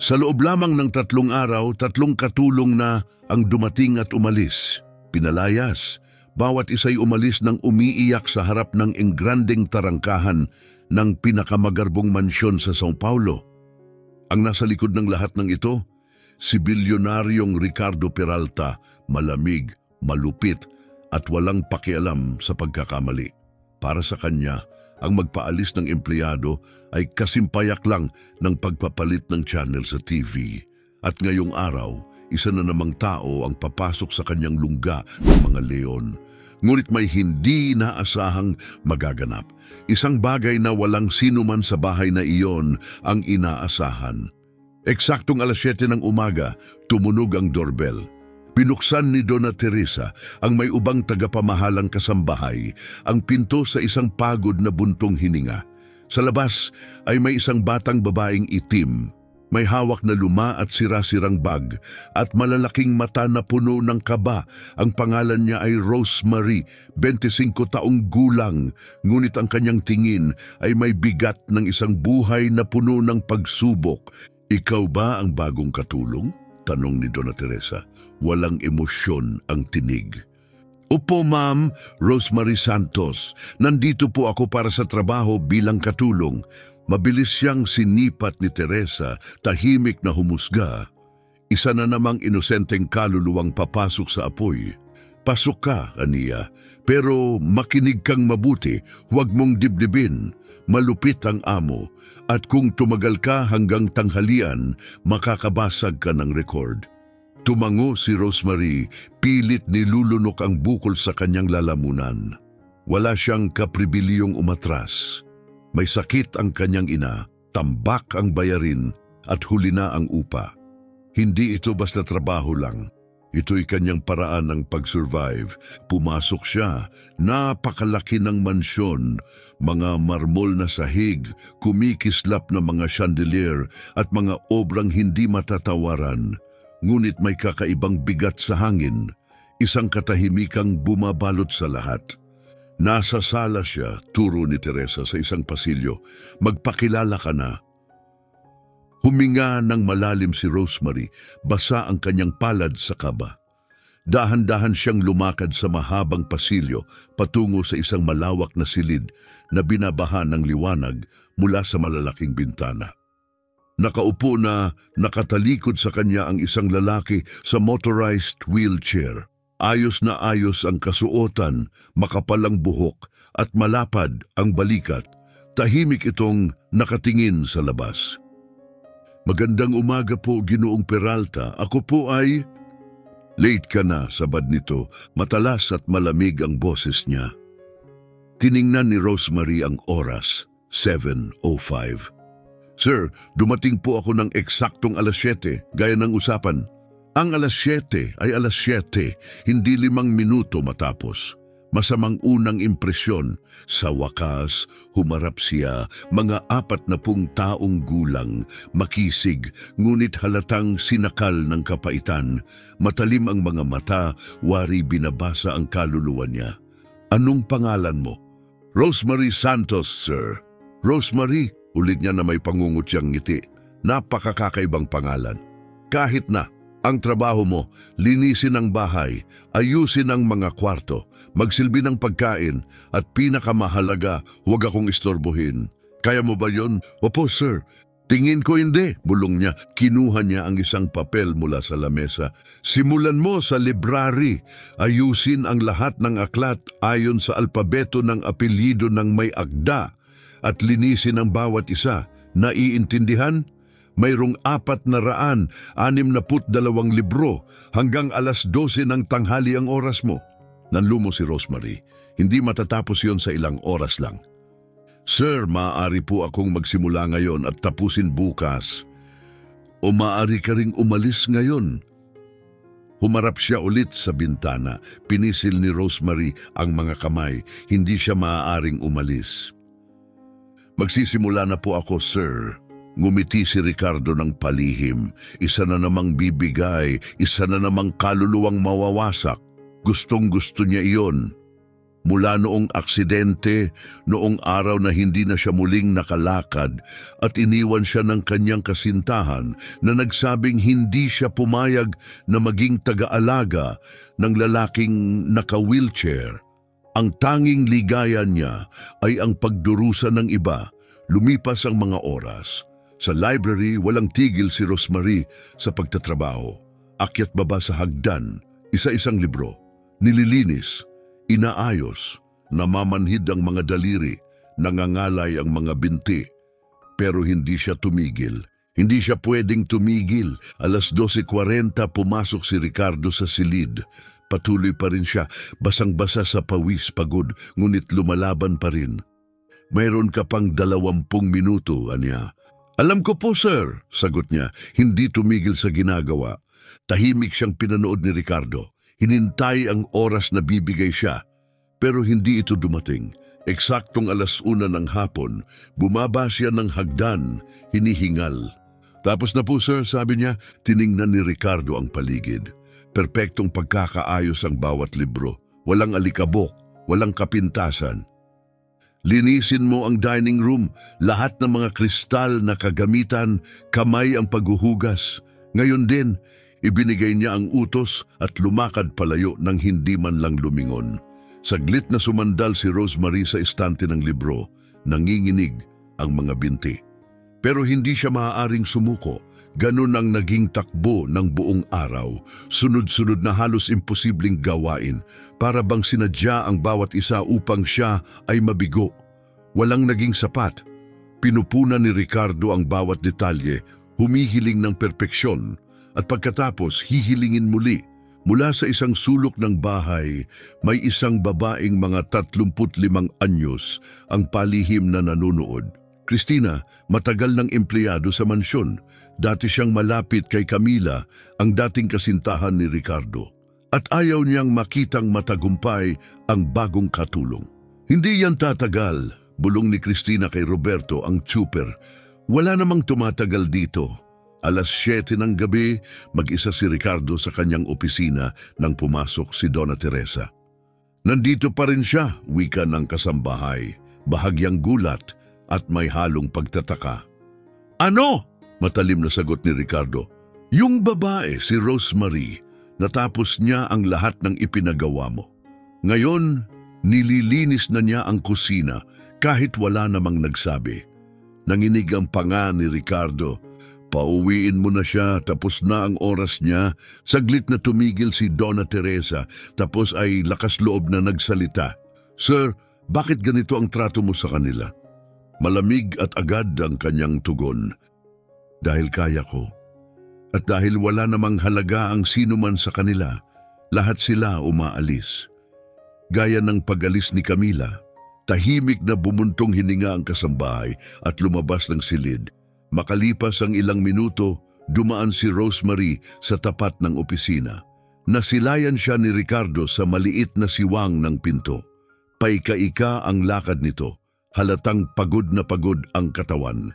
Sa loob lamang ng 3 araw, 3 katulong na ang dumating at umalis. Pinalayas, bawat isa'y umalis ng umiiyak sa harap ng engrandeng tarangkahan ng pinakamagarbong mansyon sa São Paulo. Ang nasa likod ng lahat ng ito, si bilyonaryong Ricardo Peralta, malamig, malupit at walang pakialam sa pagkakamali. Para sa kanya, ang magpaalis ng empleyado ay kasimpayak lang ng pagpapalit ng channel sa TV. At ngayong araw, isa na namang tao ang papasok sa kanyang lungga ng mga leon. Ngunit may hindi inaasahang magaganap. Isang bagay na walang sino man sa bahay na iyon ang inaasahan. Eksaktong 7:00 ng umaga, tumunog ang doorbell. Pinuksan ni Donna Teresa, ang may ubang tagapamahalang kasambahay, ang pinto sa isang pagod na buntong hininga. Sa labas ay may isang batang babaeng itim, may hawak na luma at sira-sirang bag at malalaking mata na puno ng kaba. Ang pangalan niya ay Rosemary, 25 taong gulang, ngunit ang kanyang tingin ay may bigat ng isang buhay na puno ng pagsubok. "Ikaw ba ang bagong katulong?" tanong ni Donna Teresa. Walang emosyon ang tinig. "Opo, Ma'am, Rosemary Santos. Nandito po ako para sa trabaho bilang katulong." Mabilis siyang sinipat ni Teresa, tahimik na humusga. Isa na namang inosenteng kaluluwang papasok sa apoy. "Pasok ka, aniya, pero makinig kang mabuti, huwag mong dibdibin. Malupit ang amo, at kung tumagal ka hanggang tanghalian, makakabasag ka ng record." Tumango si Rosemary, pilit nilulunok ang bukol sa kanyang lalamunan. Wala siyang kapribilyong umatras. May sakit ang kanyang ina, tambak ang bayarin, at huli na ang upa. Hindi ito basta trabaho lang. Ito'y kanyang paraan ng pag-survive. Pumasok siya, napakalaki ng mansyon, mga marmol na sahig, kumikislap na mga chandelier at mga obrang hindi matatawaran. Ngunit may kakaibang bigat sa hangin, isang katahimikang bumabalot sa lahat. Nasa sala siya, turo ni Teresa sa isang pasilyo. "Magpakilala ka na." Huminga ng malalim si Rosemary, basa ang kanyang palad sa kaba. Dahan-dahan siyang lumakad sa mahabang pasilyo patungo sa isang malawak na silid na binabaha ng liwanag mula sa malalaking bintana. Nakaupo na nakatalikod sa kanya ang isang lalaki sa motorized wheelchair. Ayos na ayos ang kasuotan, makapal ang buhok at malapad ang balikat. Tahimik itong nakatingin sa labas. "Magandang umaga po, Ginoong Peralta. Ako po ay..." "Late ka na," sabad nito. Matalas at malamig ang boses niya. Tiningnan ni Rosemary ang oras, 7:05. "Sir, dumating po ako ng eksaktong 7:00, gaya ng usapan." Ang 7:00 ay 7:00, hindi 5 minuto matapos. Masamang unang impresyon. Sa wakas, humarap siya, mga 40 taong gulang, makisig, ngunit halatang sinakal ng kapaitan. Matalim ang mga mata, wari binabasa ang kaluluwa niya. "Anong pangalan mo?" "Rosemary Santos, sir." "Rosemary?" Ulit niya na may pangungutyang ngiti. "Napakakaibang pangalan. Kahit na, ang trabaho mo, linisin ang bahay, ayusin ang mga kwarto, magsilbi ng pagkain, at pinakamahalaga, huwag akong istorbohin. Kaya mo ba yon?" "Opo, sir." "Tingin ko hindi," bulong niya. Kinuha niya ang isang papel mula sa lamesa. "Simulan mo sa library. Ayusin ang lahat ng aklat ayon sa alpabeto ng apelyido ng may akda at linisin ang bawat isa. Naiintindihan? Mayroong 462 libro hanggang 12:00 ng tanghali ang oras mo." Nanlumo si Rosemary. Hindi matatapos yon sa ilang oras lang. "Sir, maaari po akong magsimula ngayon at tapusin bukas. O maaari ka ring umalis ngayon." Humarap siya ulit sa bintana. Pinisil ni Rosemary ang mga kamay. Hindi siya maaaring umalis. "Magsisimula na po ako, sir." Ngumiti si Ricardo ng palihim. Isa na namang bibigay, isa na namang kaluluwang mawawasak. Gustong-gusto niya iyon. Mula noong aksidente, noong araw na hindi na siya muling nakalakad at iniwan siya ng kanyang kasintahan na nagsabing hindi siya pumayag na maging taga-alaga ng lalaking naka-wheelchair. Ang tanging ligaya niya ay ang pagdurusa ng iba. Lumipas ang mga oras. Sa library, walang tigil si Rosemary sa pagtatrabaho. Akyat baba sa hagdan, isa-isang libro, nililinis, inaayos, namamanhid ang mga daliri, nangangalay ang mga binti. Pero hindi siya tumigil. Hindi siya pwedeng tumigil. 12:40 pumasok si Ricardo sa silid. Patuloy pa rin siya, basang-basa sa pawis, pagod, ngunit lumalaban pa rin. Mayroon ka pang 20 minuto, anya. Alam ko po, sir, sagot niya, hindi tumigil sa ginagawa. Tahimik siyang pinanood ni Ricardo. Hinintay ang oras na bibigay siya, pero hindi ito dumating. Eksaktong 1:00 ng hapon, bumaba siya ng hagdan, hinihingal. Tapos na po, sir, sabi niya. Tiningnan ni Ricardo ang paligid. Perpektong pagkakaayos ang bawat libro. Walang alikabok, walang kapintasan. Linisin mo ang dining room, lahat ng mga kristal na kagamitan, kamay ang paghuhugas. Ngayon din, ibinigay niya ang utos at lumakad palayo nang hindi man lang lumingon. Saglit na sumandal si Rosemary sa estante ng libro, nanginginig ang mga binti. Pero hindi siya maaaring sumuko. Ganun ang naging takbo ng buong araw. Sunod-sunod na halos imposibleng gawain, para bang sinadya ang bawat isa upang siya ay mabigo. Walang naging sapat. Pinupunan ni Ricardo ang bawat detalye, humihiling ng perpeksyon, at pagkatapos hihilingin muli. Mula sa isang sulok ng bahay, may isang babaeng mga 35 anyos ang palihim na nanonood. Christina, matagal ng empleyado sa mansyon. Dati siyang malapit kay Camila, ang dating kasintahan ni Ricardo. At ayaw niyang makitang matagumpay ang bagong katulong. Hindi yan tatagal, bulong ni Christina kay Roberto, ang tsuper. Wala namang tumatagal dito. 7:00 ng gabi, mag-isa si Ricardo sa kanyang opisina nang pumasok si Donna Teresa. Nandito pa rin siya, wika ng kasambahay, bahagyang gulat at may halong pagtataka. Ano? Matalim na sagot ni Ricardo. Yung babae, si Rosemary, natapos niya ang lahat ng ipinagawa mo. Ngayon, nililinis na niya ang kusina kahit wala namang nagsabi. Nanginig ang panga ni Ricardo. Pauwiin mo na siya, tapos na ang oras niya. Saglit na tumigil si Donna Teresa, tapos ay lakas loob na nagsalita. Sir, bakit ganito ang trato mo sa kanila? Malamig at agad ang kanyang tugon. Dahil kaya ko. At dahil wala namang halaga ang sino man sa kanila, lahat sila umaalis. Gaya ng pag-alis ni Camila, tahimik na bumuntong hininga ang kasambahay at lumabas ng silid. Makalipas ang ilang minuto, dumaan si Rosemary sa tapat ng opisina. Nasilayan siya ni Ricardo sa maliit na siwang ng pinto. Paika-ika ang lakad nito, halatang pagod na pagod ang katawan.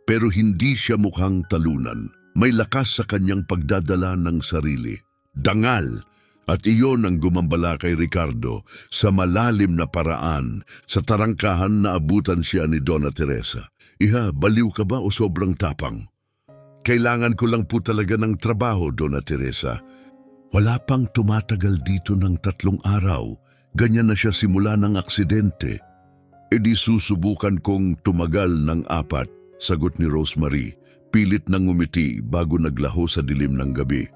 Pero hindi siya mukhang talunan. May lakas sa kanyang pagdadala ng sarili. Dangal! At iyon ang gumambala kay Ricardo sa malalim na paraan sa tarangkahan na abutan siya ni Donna Teresa. Iha, baliw ka ba o sobrang tapang? Kailangan ko lang po talaga ng trabaho, Donna Teresa. Wala pang tumatagal dito ng 3 araw. Ganyan na siya simula ng aksidente. E di susubukan kong tumagal ng 4, sagot ni Rosemary. Pilit nang ngumiti bago naglaho sa dilim ng gabi.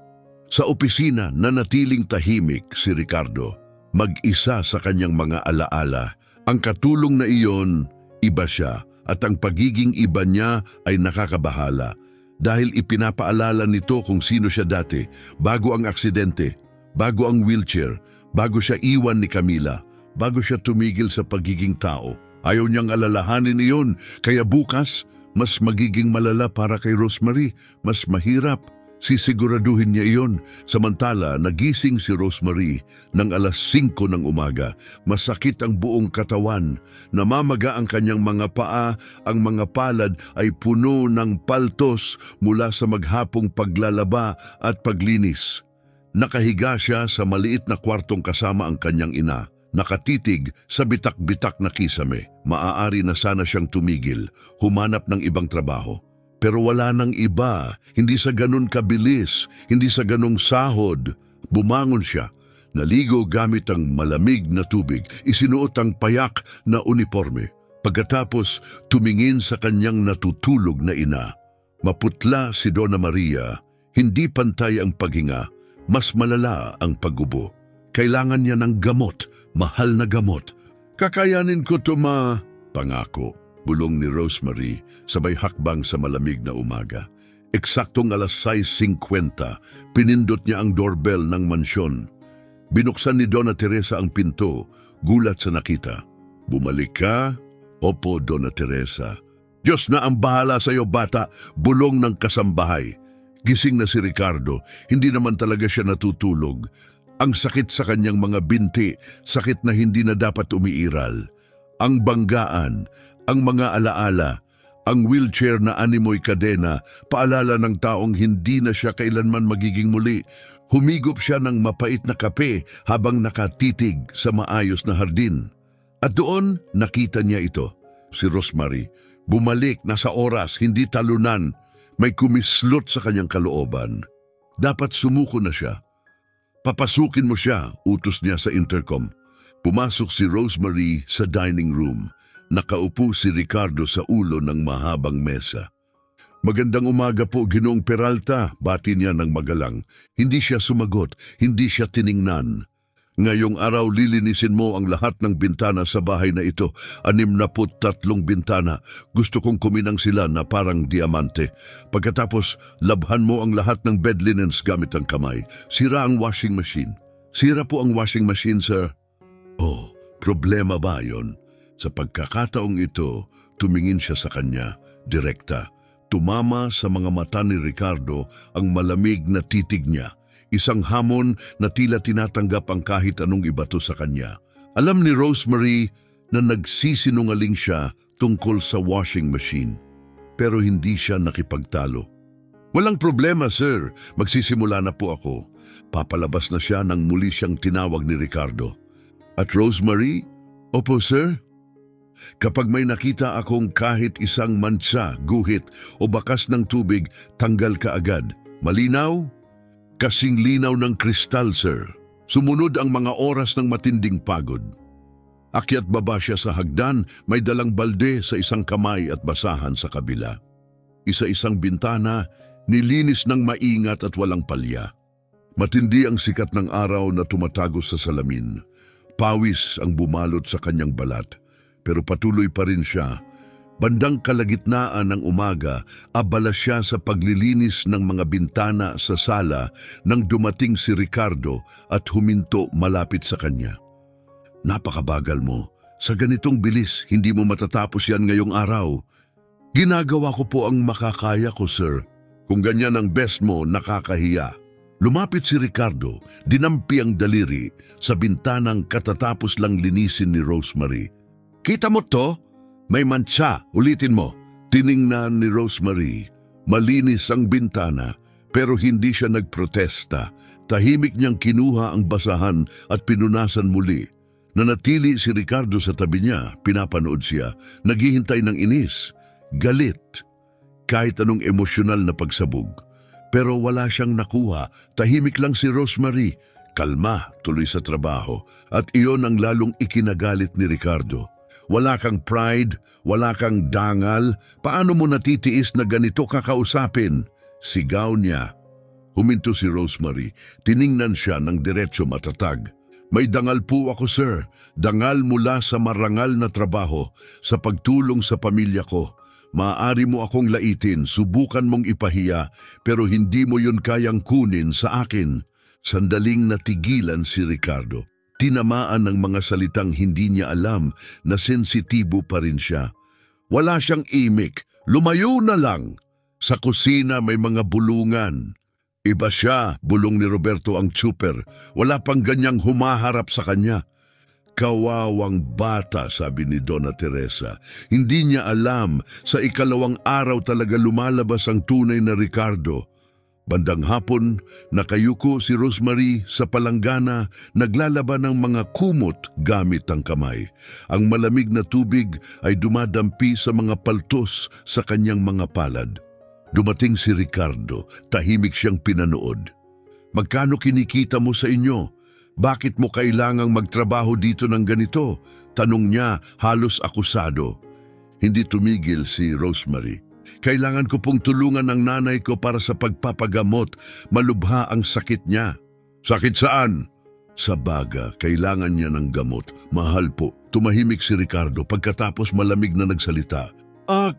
Sa opisina, nanatiling tahimik si Ricardo. Mag-isa sa kanyang mga alaala. Ang katulong na iyon, iba siya. At ang pagiging iba niya ay nakakabahala dahil ipinapaalala nito kung sino siya dati, bago ang aksidente, bago ang wheelchair, bago siya iwan ni Camila, bago siya tumigil sa pagiging tao. Ayaw niyang alalahanin iyon, kaya bukas, mas magiging malala para kay Rosemary, mas mahirap. Sisiguraduhin niya iyon. Samantala, nagising si Rosemary ng 5:00 ng umaga. Masakit ang buong katawan. Namamaga ang kanyang mga paa. Ang mga palad ay puno ng paltos mula sa maghapong paglalaba at paglinis. Nakahiga siya sa maliit na kwartong kasama ang kanyang ina. nakatitig sa bitak-bitak na kisame. Maaari na sana siyang tumigil, humanap ng ibang trabaho. Pero wala nang iba, hindi sa ganun kabilis, hindi sa ganung sahod. Bumangon siya, naligo gamit ang malamig na tubig, isinuot ang payak na uniforme. Pagkatapos tumingin sa kanyang natutulog na ina. Maputla si Donna Maria, hindi pantay ang paghinga, mas malala ang paggubo. Kailangan niya ng gamot, mahal na gamot. Kakayanin ko pangako, bulong ni Rosemary sabay hakbang sa malamig na umaga. Eksaktong alas 6:50, pinindot niya ang doorbell ng mansyon. Binuksan ni Donna Teresa ang pinto, gulat sa nakita. Bumalik ka? Opo, Donna Teresa. Diyos na ang bahala sa iyo, bata, bulong ng kasambahay. Gising na si Ricardo, hindi naman talaga siya natutulog. Ang sakit sa kanyang mga binti, sakit na hindi na dapat umiiral. Ang banggaan, ang mga alaala, ang wheelchair na animoy kadena, paalala ng taong hindi na siya kailanman magiging muli. Humigop siya ng mapait na kape habang nakatitig sa maayos na hardin. At doon nakita niya ito, si Rosemary. Bumalik na sa oras, hindi talunan. May kumislot sa kanyang kalooban. Dapat sumuko na siya. Papasukin mo siya, utos niya sa intercom. Pumasok si Rosemary sa dining room. Nakaupo si Ricardo sa ulo ng mahabang mesa. Magandang umaga po, Ginoong Peralta, bati niya ng magalang. Hindi siya sumagot, hindi siya tiningnan. Ngayong araw lilinisin mo ang lahat ng bintana sa bahay na ito, 63 bintana. Gusto kong kuminang sila na parang diamante. Pagkatapos, labhan mo ang lahat ng bed linens gamit ang kamay. Sira ang washing machine. Sira po ang washing machine, sir. Oh, problema ba yon? Sa pagkakataong ito, tumingin siya sa kanya, direkta. Tumama sa mga mata ni Ricardo ang malamig na titig niya. Isang hamon na tila tinatanggap ang kahit anong ibato sa kanya. Alam ni Rosemary na nagsisinungaling siya tungkol sa washing machine. Pero hindi siya nakipagtalo. Walang problema, sir. Magsisimula na po ako. Papalabas na siya nang muli siyang tinawag ni Ricardo. At Rosemary? Opo, sir. Kapag may nakita akong kahit isang mansa, guhit o bakas ng tubig, tanggal ka agad. Malinaw? Kasing linaw ng kristal, sir. Sumunod ang mga oras ng matinding pagod. Akyat baba siya sa hagdan, may dalang balde sa isang kamay at basahan sa kabila. Isa-isang bintana, nilinis ng maingat at walang palya. Matindi ang sikat ng araw na tumatagos sa salamin. Pawis ang bumalot sa kanyang balat, pero patuloy pa rin siya. Bandang kalagitnaan ng umaga, abala siya sa paglilinis ng mga bintana sa sala nang dumating si Ricardo at huminto malapit sa kanya. Napakabagal mo. Sa ganitong bilis, hindi mo matatapos yan ngayong araw. Ginagawa ko po ang makakaya ko, sir. Kung ganyan ang best mo, nakakahiya. Lumapit si Ricardo, dinampi ang daliri sa bintanang katatapos lang linisin ni Rosemary. Kita mo to? May mantsa, ulitin mo. Tiningnan ni Rosemary. Malinis ang bintana, pero hindi siya nagprotesta. Tahimik niyang kinuha ang basahan at pinunasan muli. Nanatili si Ricardo sa tabi niya, pinapanood siya, naghihintay ng inis, galit, kahit anong emosyonal na pagsabog. Pero wala siyang nakuha, tahimik lang si Rosemary, kalma, tuloy sa trabaho, at iyon ang lalong ikinagalit ni Ricardo. Wala kang pride, wala kang dangal, paano mo natitiis na ganito kakausapin? Sigaw niya. Huminto si Rosemary, tiningnan siya ng diretso matatag. May dangal po ako, sir. Dangal mula sa marangal na trabaho, sa pagtulong sa pamilya ko. Maaari mo akong laitin, subukan mong ipahiya, pero hindi mo yun kayang kunin sa akin. Sandaling natigilan si Ricardo. Tinamaan ng mga salitang hindi niya alam na sensitibo pa rin siya. Wala siyang imik, lumayo na lang. Sa kusina may mga bulungan. Iba siya, bulong ni Roberto ang tsuper. Wala pang ganyang humaharap sa kanya. Kawawang bata, sabi ni Donna Teresa. Hindi niya alam, sa ikalawang araw talaga lumalabas ang tunay na Ricardo. Bandang hapon, nakayuko si Rosemary sa palanggana, naglalaban ng mga kumot gamit ang kamay. Ang malamig na tubig ay dumadampi sa mga paltos sa kanyang mga palad. Dumating si Ricardo, tahimik siyang pinanood. "Magkano kinikita mo sa inyo? Bakit mo kailangang magtrabaho dito ng ganito?" Tanong niya, halos akusado. Hindi tumigil si Rosemary. "Kailangan ko pong tulungan ang nanay ko para sa pagpapagamot. Malubha ang sakit niya." "Sakit saan?" "Sa baga, kailangan niya ng gamot. Mahal po." Tumahimik si Ricardo pagkatapos malamig na nagsalita.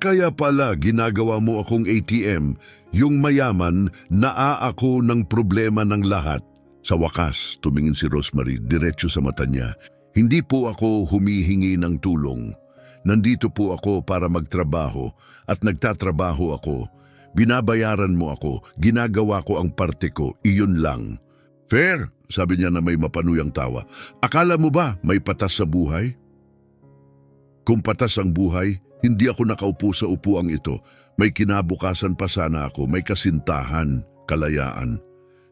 Kaya pala ginagawa mo akong ATM. Yung mayaman, ako ng problema ng lahat." Sa wakas, tumingin si Rosemary diretso sa mata niya. "Hindi po ako humihingi ng tulong. Nandito po ako para magtrabaho at nagtatrabaho ako. Binabayaran mo ako, ginagawa ko ang parte ko, iyon lang." "Fair," sabi niya na may mapanuyang tawa. "Akala mo ba may patas sa buhay?" "Kung patas ang buhay, hindi ako nakaupo sa upuang ito. May kinabukasan pa sana ako, may kasintahan, kalayaan."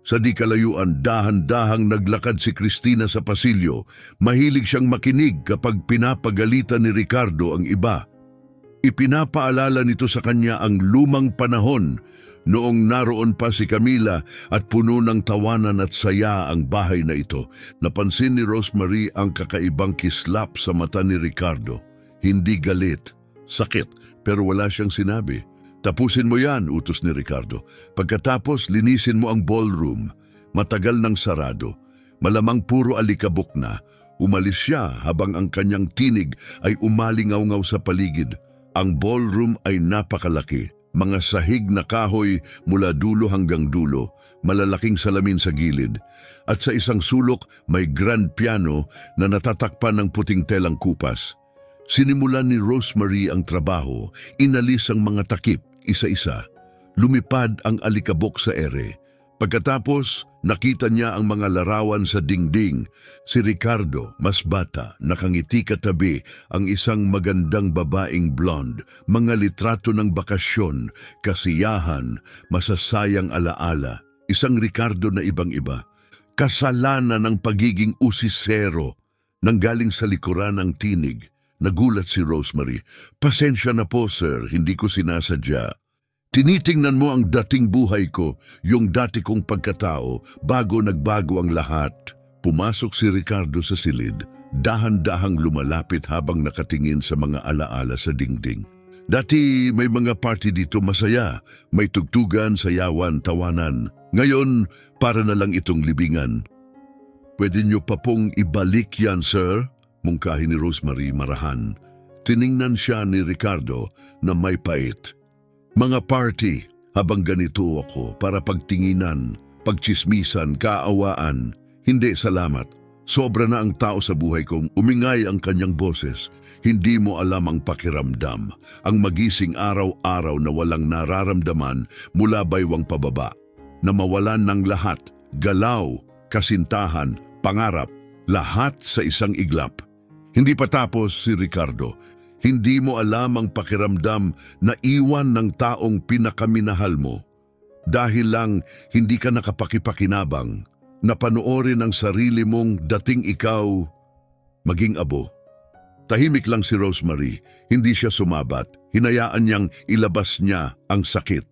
Sa di kalayuan, dahan-dahang naglakad si Cristina sa pasilyo. Mahilig siyang makinig kapag pinapagalitan ni Ricardo ang iba. Ipinapaalala nito sa kanya ang lumang panahon noong naroon pa si Camila at puno ng tawanan at saya ang bahay na ito. Napansin ni Rosemary ang kakaibang kislap sa mata ni Ricardo. Hindi galit, sakit, pero wala siyang sinabi. "Tapusin mo yan," utos ni Ricardo. "Pagkatapos, linisin mo ang ballroom." Matagal nang sarado. Malamang puro alikabok na. Umalis siya habang ang kanyang tinig ay umalingaw-ngaw sa paligid. Ang ballroom ay napakalaki. Mga sahig na kahoy mula dulo hanggang dulo. Malalaking salamin sa gilid. At sa isang sulok may grand piano na natatakpan ng puting telang kupas. Sinimulan ni Rosemary ang trabaho. Inalis ang mga takip, isa-isa. Lumipad ang alikabok sa ere. Pagkatapos, nakita niya ang mga larawan sa dingding. Si Ricardo, mas bata, nakangiti katabi ang isang magandang babaeng blonde. Mga litrato ng bakasyon, kasiyahan, masasayang alaala. Isang Ricardo na ibang-iba. Kasalanan ng pagiging usisero. Nanggaling sa likuran ng tinig. Nagulat si Rosemary. "Pasensya na po, sir, hindi ko sinasadya. Tinitingnan mo ang dating buhay ko, yung dati kong pagkatao, bago nagbago ang lahat." Pumasok si Ricardo sa silid, dahan-dahang lumalapit habang nakatingin sa mga alaala sa dingding. "Dati may mga party dito masaya, may tugtugan, sayawan, tawanan. Ngayon, para na lang itong libingan." "Pwede niyo pa pong ibalik yan, sir?" Mungkahi ni Rosemary marahan. Tiningnan siya ni Ricardo na may pait. "Mga party, habang ganito ako para pagtinginan, pagtsismisan, kaawaan. Hindi, salamat. Sobra na ang tao sa buhay kong." Umingay ang kanyang boses. "Hindi mo alam ang pakiramdam. Ang magising araw-araw na walang nararamdaman mula baywang pababa. Na mawalan ng lahat, galaw, kasintahan, pangarap, lahat sa isang iglap." Hindi pa tapos si Ricardo. "Hindi mo alam ang pakiramdam na iwan ng taong pinakaminahal mo. Dahil lang hindi ka nakapakipakinabang, napanoorin ang sarili mong dating ikaw maging abo." Tahimik lang si Rosemary. Hindi siya sumabat. Hinayaan niyang ilabas niya ang sakit.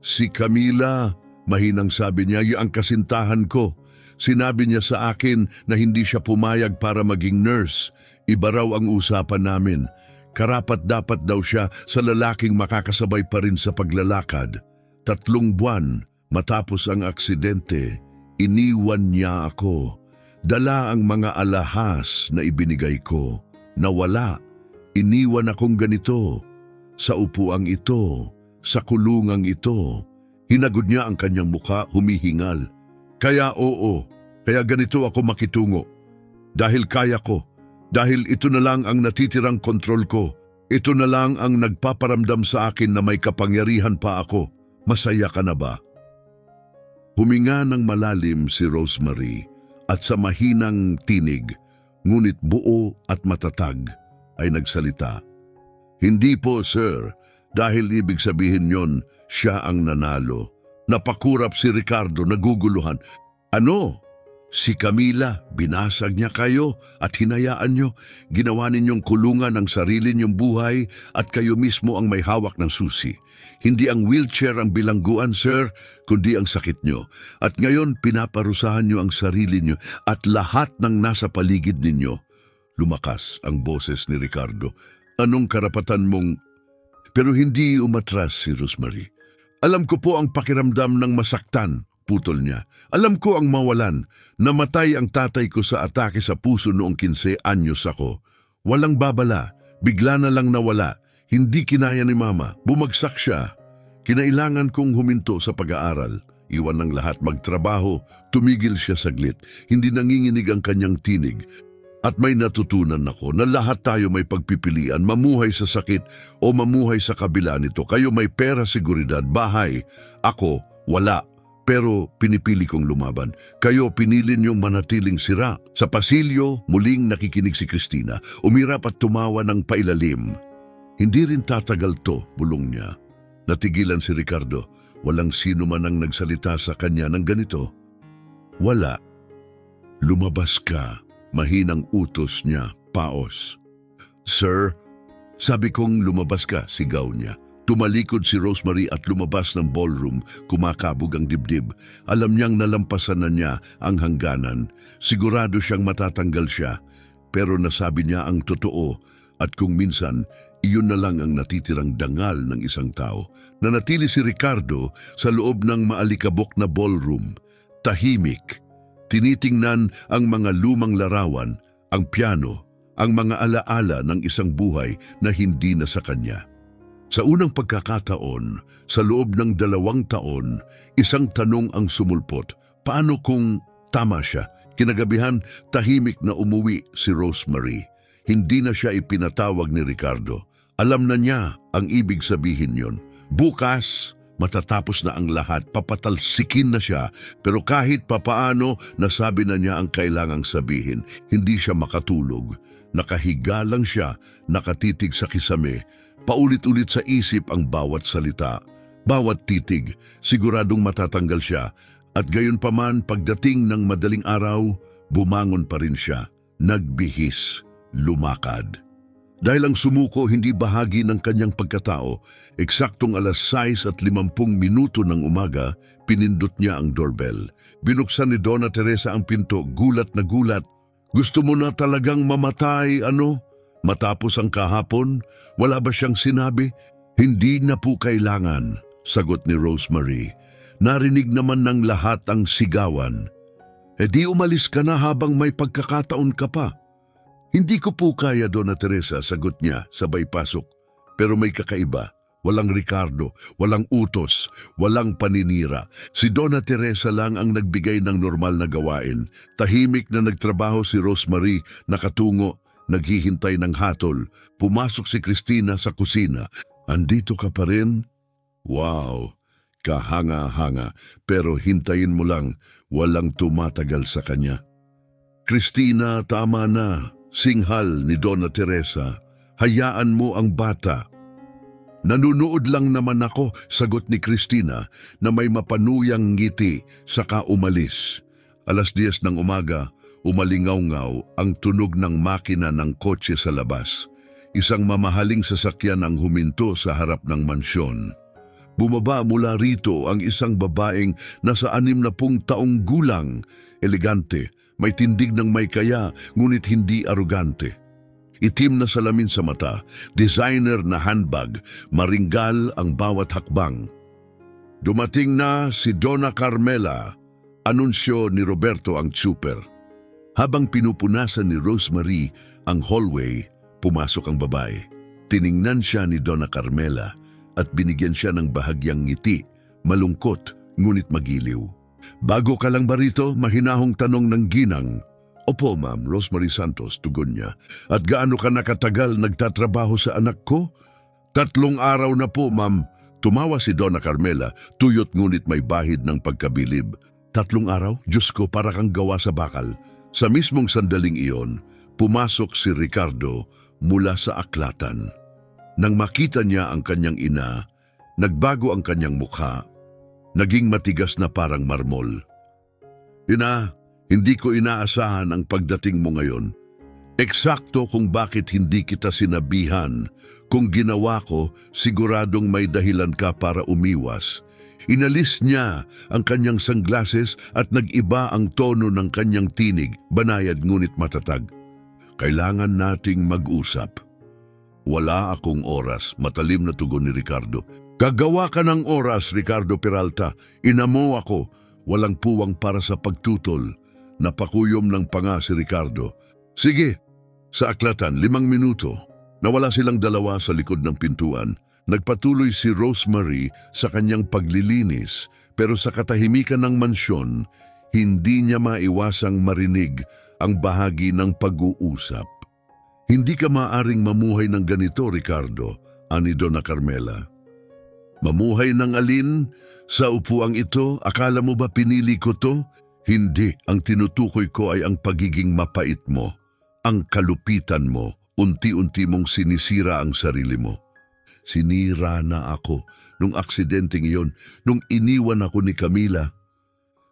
"Si Camila," mahinang sabi niya, "yung kasintahan ko. Sinabi niya sa akin na hindi siya pumayag para maging nurse. Iba raw ang usapan namin. Karapat-dapat daw siya sa lalaking makakasabay pa rin sa paglalakad. 3 buwan matapos ang aksidente, iniwan niya ako. Dala ang mga alahas na ibinigay ko. Nawala. Iniwan akong ganito. Sa upuang ito. Sa kulungang ito." Hinagod niya ang kanyang mukha, humihingal. "Kaya oo, kaya ganito ako makitungo. Dahil kaya ko. Dahil ito na lang ang natitirang kontrol ko. Ito na lang ang nagpaparamdam sa akin na may kapangyarihan pa ako. Masaya ka na ba?" Huminga ng malalim si Rosemary at sa mahinang tinig, ngunit buo at matatag, ay nagsalita. "Hindi po, sir. Dahil ibig sabihin yon, siya ang nanalo. Napakurap si Ricardo, naguguluhan. Ano? Si Camila, binasag niya kayo at hinayaan niyo. Ginawa ninyong kulungan ang sarili niyong buhay at kayo mismo ang may hawak ng susi. Hindi ang wheelchair ang bilangguan, sir, kundi ang sakit niyo. At ngayon, pinaparusahan niyo ang sarili niyo at lahat ng nasa paligid ninyo. Lumakas ang boses ni Ricardo. Anong karapatan mong... Pero hindi umatras si Rosemary. Alam ko po ang pakiramdam ng masaktan, putol niya. Alam ko ang mawalan. Namatay ang tatay ko sa atake sa puso noong 15 anyos ako. Walang babala. Bigla na lang nawala. Hindi kinaya ni mama. Bumagsak siya. Kinailangan kong huminto sa pag-aaral. Iwan ng lahat magtrabaho. Tumigil siya saglit. Hindi nanginginig ang kanyang tinig. At may natutunan ako na lahat tayo may pagpipilian, mamuhay sa sakit o mamuhay sa kabila nito. Kayo may pera, seguridad, bahay. Ako, wala. Pero pinipili kong lumaban. Kayo pinili niyong manatiling sira. Sa pasilyo, muling nakikinig si Cristina. Umirap at tumawa ng pailalim. Hindi rin tatagal to, bulong niya. Natigilan si Ricardo. Walang sino man ang nagsalita sa kanya ng ganito. Wala. Lumabas ka. Mahinang utos niya, paos. Sir, sabi kong lumabas ka, sigaw niya. Tumalikod si Rosemary at lumabas ng ballroom, kumakabog ang dibdib. Alam niyang nalampasan na niya ang hangganan. Sigurado siyang matatanggal siya. Pero nasabi niya ang totoo at kung minsan, iyon na lang ang natitirang dangal ng isang tao. Nanatili si Ricardo sa loob ng maalikabok na ballroom. Tahimik. Tinitingnan ang mga lumang larawan, ang piano, ang mga alaala ng isang buhay na hindi na sa kanya. Sa unang pagkakataon, sa loob ng 2 taon, isang tanong ang sumulpot. Paano kung tama siya? Kinagabihan, tahimik na umuwi si Rosemary. Hindi na siya ipinatawag ni Ricardo. Alam na niya ang ibig sabihin yon. Bukas, matatapos na ang lahat, papatalsikin na siya, pero kahit papaano, nasabi na niya ang kailangang sabihin. Hindi siya makatulog. Nakahiga lang siya, nakatitig sa kisame. Paulit-ulit sa isip ang bawat salita. Bawat titig, siguradong matatanggal siya. At gayon pa man, pagdating ng madaling araw, bumangon pa rin siya. Nagbihis, lumakad. Dahil ang sumuko hindi bahagi ng kanyang pagkatao, eksaktong 6:50 ng umaga, pinindot niya ang doorbell. Binuksan ni Donna Teresa ang pinto, gulat na gulat. Gusto mo na talagang mamatay, ano? Matapos ang kahapon, wala ba siyang sinabi? Hindi na po kailangan, sagot ni Rosemary. Narinig naman ng lahat ang sigawan. E di umalis ka na habang may pagkakataon ka pa. Hindi ko po kaya, Donna Teresa, sagot niya, sabay pasok. Pero may kakaiba. Walang Ricardo, walang utos, walang paninira. Si Donna Teresa lang ang nagbigay ng normal na gawain. Tahimik na nagtrabaho si Rosemary, nakatungo, naghihintay ng hatol. Pumasok si Cristina sa kusina. Andito ka pa rin? Wow, kahanga-hanga. Pero hintayin mo lang, walang tumatagal sa kanya. Cristina, tama na. Singhal ni Donna Teresa, hayaan mo ang bata. Nanunood lang naman ako, sagot ni Cristina na may mapanuyang ngiti saka umalis. 10:00 ng umaga, umalingaw-ngaw ang tunog ng makina ng kotse sa labas. Isang mamahaling sasakyan ang huminto sa harap ng mansyon. Bumaba mula rito ang isang babaeng nasa 60 taong gulang, elegante, may tindig ng may kaya, ngunit hindi arugante. Itim na salamin sa mata, designer na handbag, maringgal ang bawat hakbang. Dumating na si Donna Carmela, anunsyo ni Roberto ang super. Habang pinupunasan ni Rosemary ang hallway, pumasok ang babae. Tiningnan siya ni Donna Carmela at binigyan siya ng bahagyang ngiti, malungkot ngunit magiliw. Bago ka lang ba rito? Mahinahong tanong ng ginang. Opo, Ma'am, Rosemary Santos, tugon niya. At gaano ka nakatagal nagtatrabaho sa anak ko? 3 araw na po, Ma'am. Tumawa si Donna Carmela, tuyot ngunit may bahid ng pagkabilib. 3 araw? Diyos ko, para kang gawa sa bakal. Sa mismong sandaling iyon, pumasok si Ricardo mula sa aklatan. Nang makita niya ang kanyang ina, nagbago ang kanyang mukha. naging matigas na parang marmol. Ina, hindi ko inaasahan ang pagdating mo ngayon. Eksakto kung bakit hindi kita sinabihan. Kung ginawa ko, siguradong may dahilan ka para umiwas. Inalis niya ang kanyang sunglasses at nag-iba ang tono ng kanyang tinig, banayad ngunit matatag. Kailangan nating mag-usap. Wala akong oras, matalim na tugon ni Ricardo. Gagawa ka ng oras, Ricardo Peralta. Ina mo ako, walang puwang para sa pagtutol. Napakuyom ng panga si Ricardo. Sige, sa aklatan, 5 minuto. Nawala silang dalawa sa likod ng pintuan. Nagpatuloy si Rosemary sa kanyang paglilinis, pero sa katahimikan ng mansyon, hindi niya maiwasang marinig ang bahagi ng pag-uusap. Hindi ka maaring mamuhay ng ganito, Ricardo, ani Donna Carmela. Mamuhay ng alin? Sa upuang ito, akala mo ba pinili ko to? Hindi, ang tinutukoy ko ay ang pagiging mapait mo, ang kalupitan mo, unti-unti mong sinisira ang sarili mo. Sinira na ako nung aksidenteng iyon, nung iniwan ako ni Camila.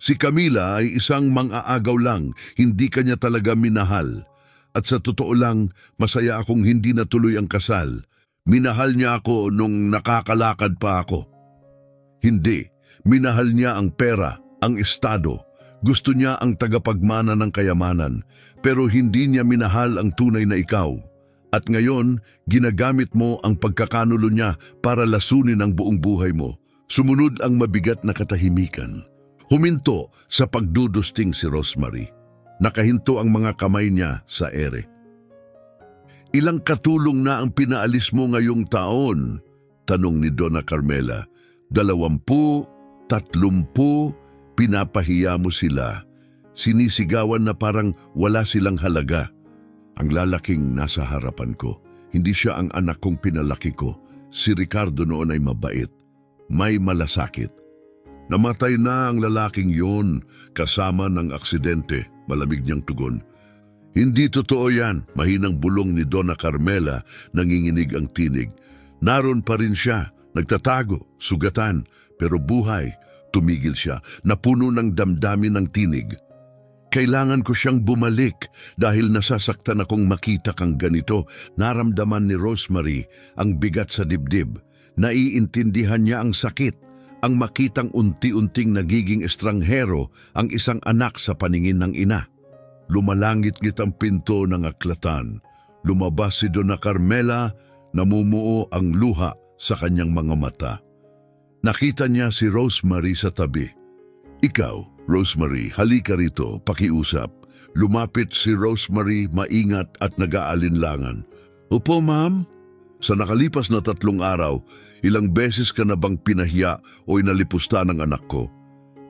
Si Camila ay isang mang-aagaw lang, hindi kanya talaga minahal. At sa totoo lang, masaya akong hindi natuloy ang kasal. Minahal niya ako nung nakakalakad pa ako. Hindi, minahal niya ang pera, ang estado. Gusto niya ang tagapagmana ng kayamanan, pero hindi niya minahal ang tunay na ikaw. At ngayon, ginagamit mo ang pagkakanulo niya para lasunin ang buong buhay mo. Sumunod ang mabigat na katahimikan. Huminto sa pagdudusting si Rosemary. Nakahinto ang mga kamay niya sa ere. Ilang katulong na ang pinaalis mo ngayong taon? Tanong ni Donna Carmela. 20, 30, pinapahiya mo sila. Sinisigawan na parang wala silang halaga. Ang lalaking nasa harapan ko, hindi siya ang anak kong pinalaki ko. Si Ricardo noon ay mabait, may malasakit. Namatay na ang lalaking yon kasama ng aksidente, malamig niyang tugon. Hindi totoo yan, mahinang bulong ni Donna Carmela, nanginginig ang tinig. Naroon pa rin siya, nagtatago, sugatan, pero buhay. Tumigil siya, napuno ng damdamin ng tinig. Kailangan ko siyang bumalik dahil nasasaktan akong makita kang ganito. Naramdaman ni Rosemary ang bigat sa dibdib. Naiintindihan niya ang sakit, ang makitang unti-unting nagiging estranghero ang isang anak sa paningin ng ina. Lumalangit-ngit ang pinto ng aklatan. Lumabas si Donna Carmela, namumuo ang luha sa kanyang mga mata. Nakita niya si Rosemary sa tabi. Ikaw, Rosemary, halika rito, pakiusap. Lumapit si Rosemary, maingat at nag-aalinlangan. Opo, ma'am? Sa nakalipas na 3 araw, ilang beses ka na bang pinahiya o inalipusta ng anak ko?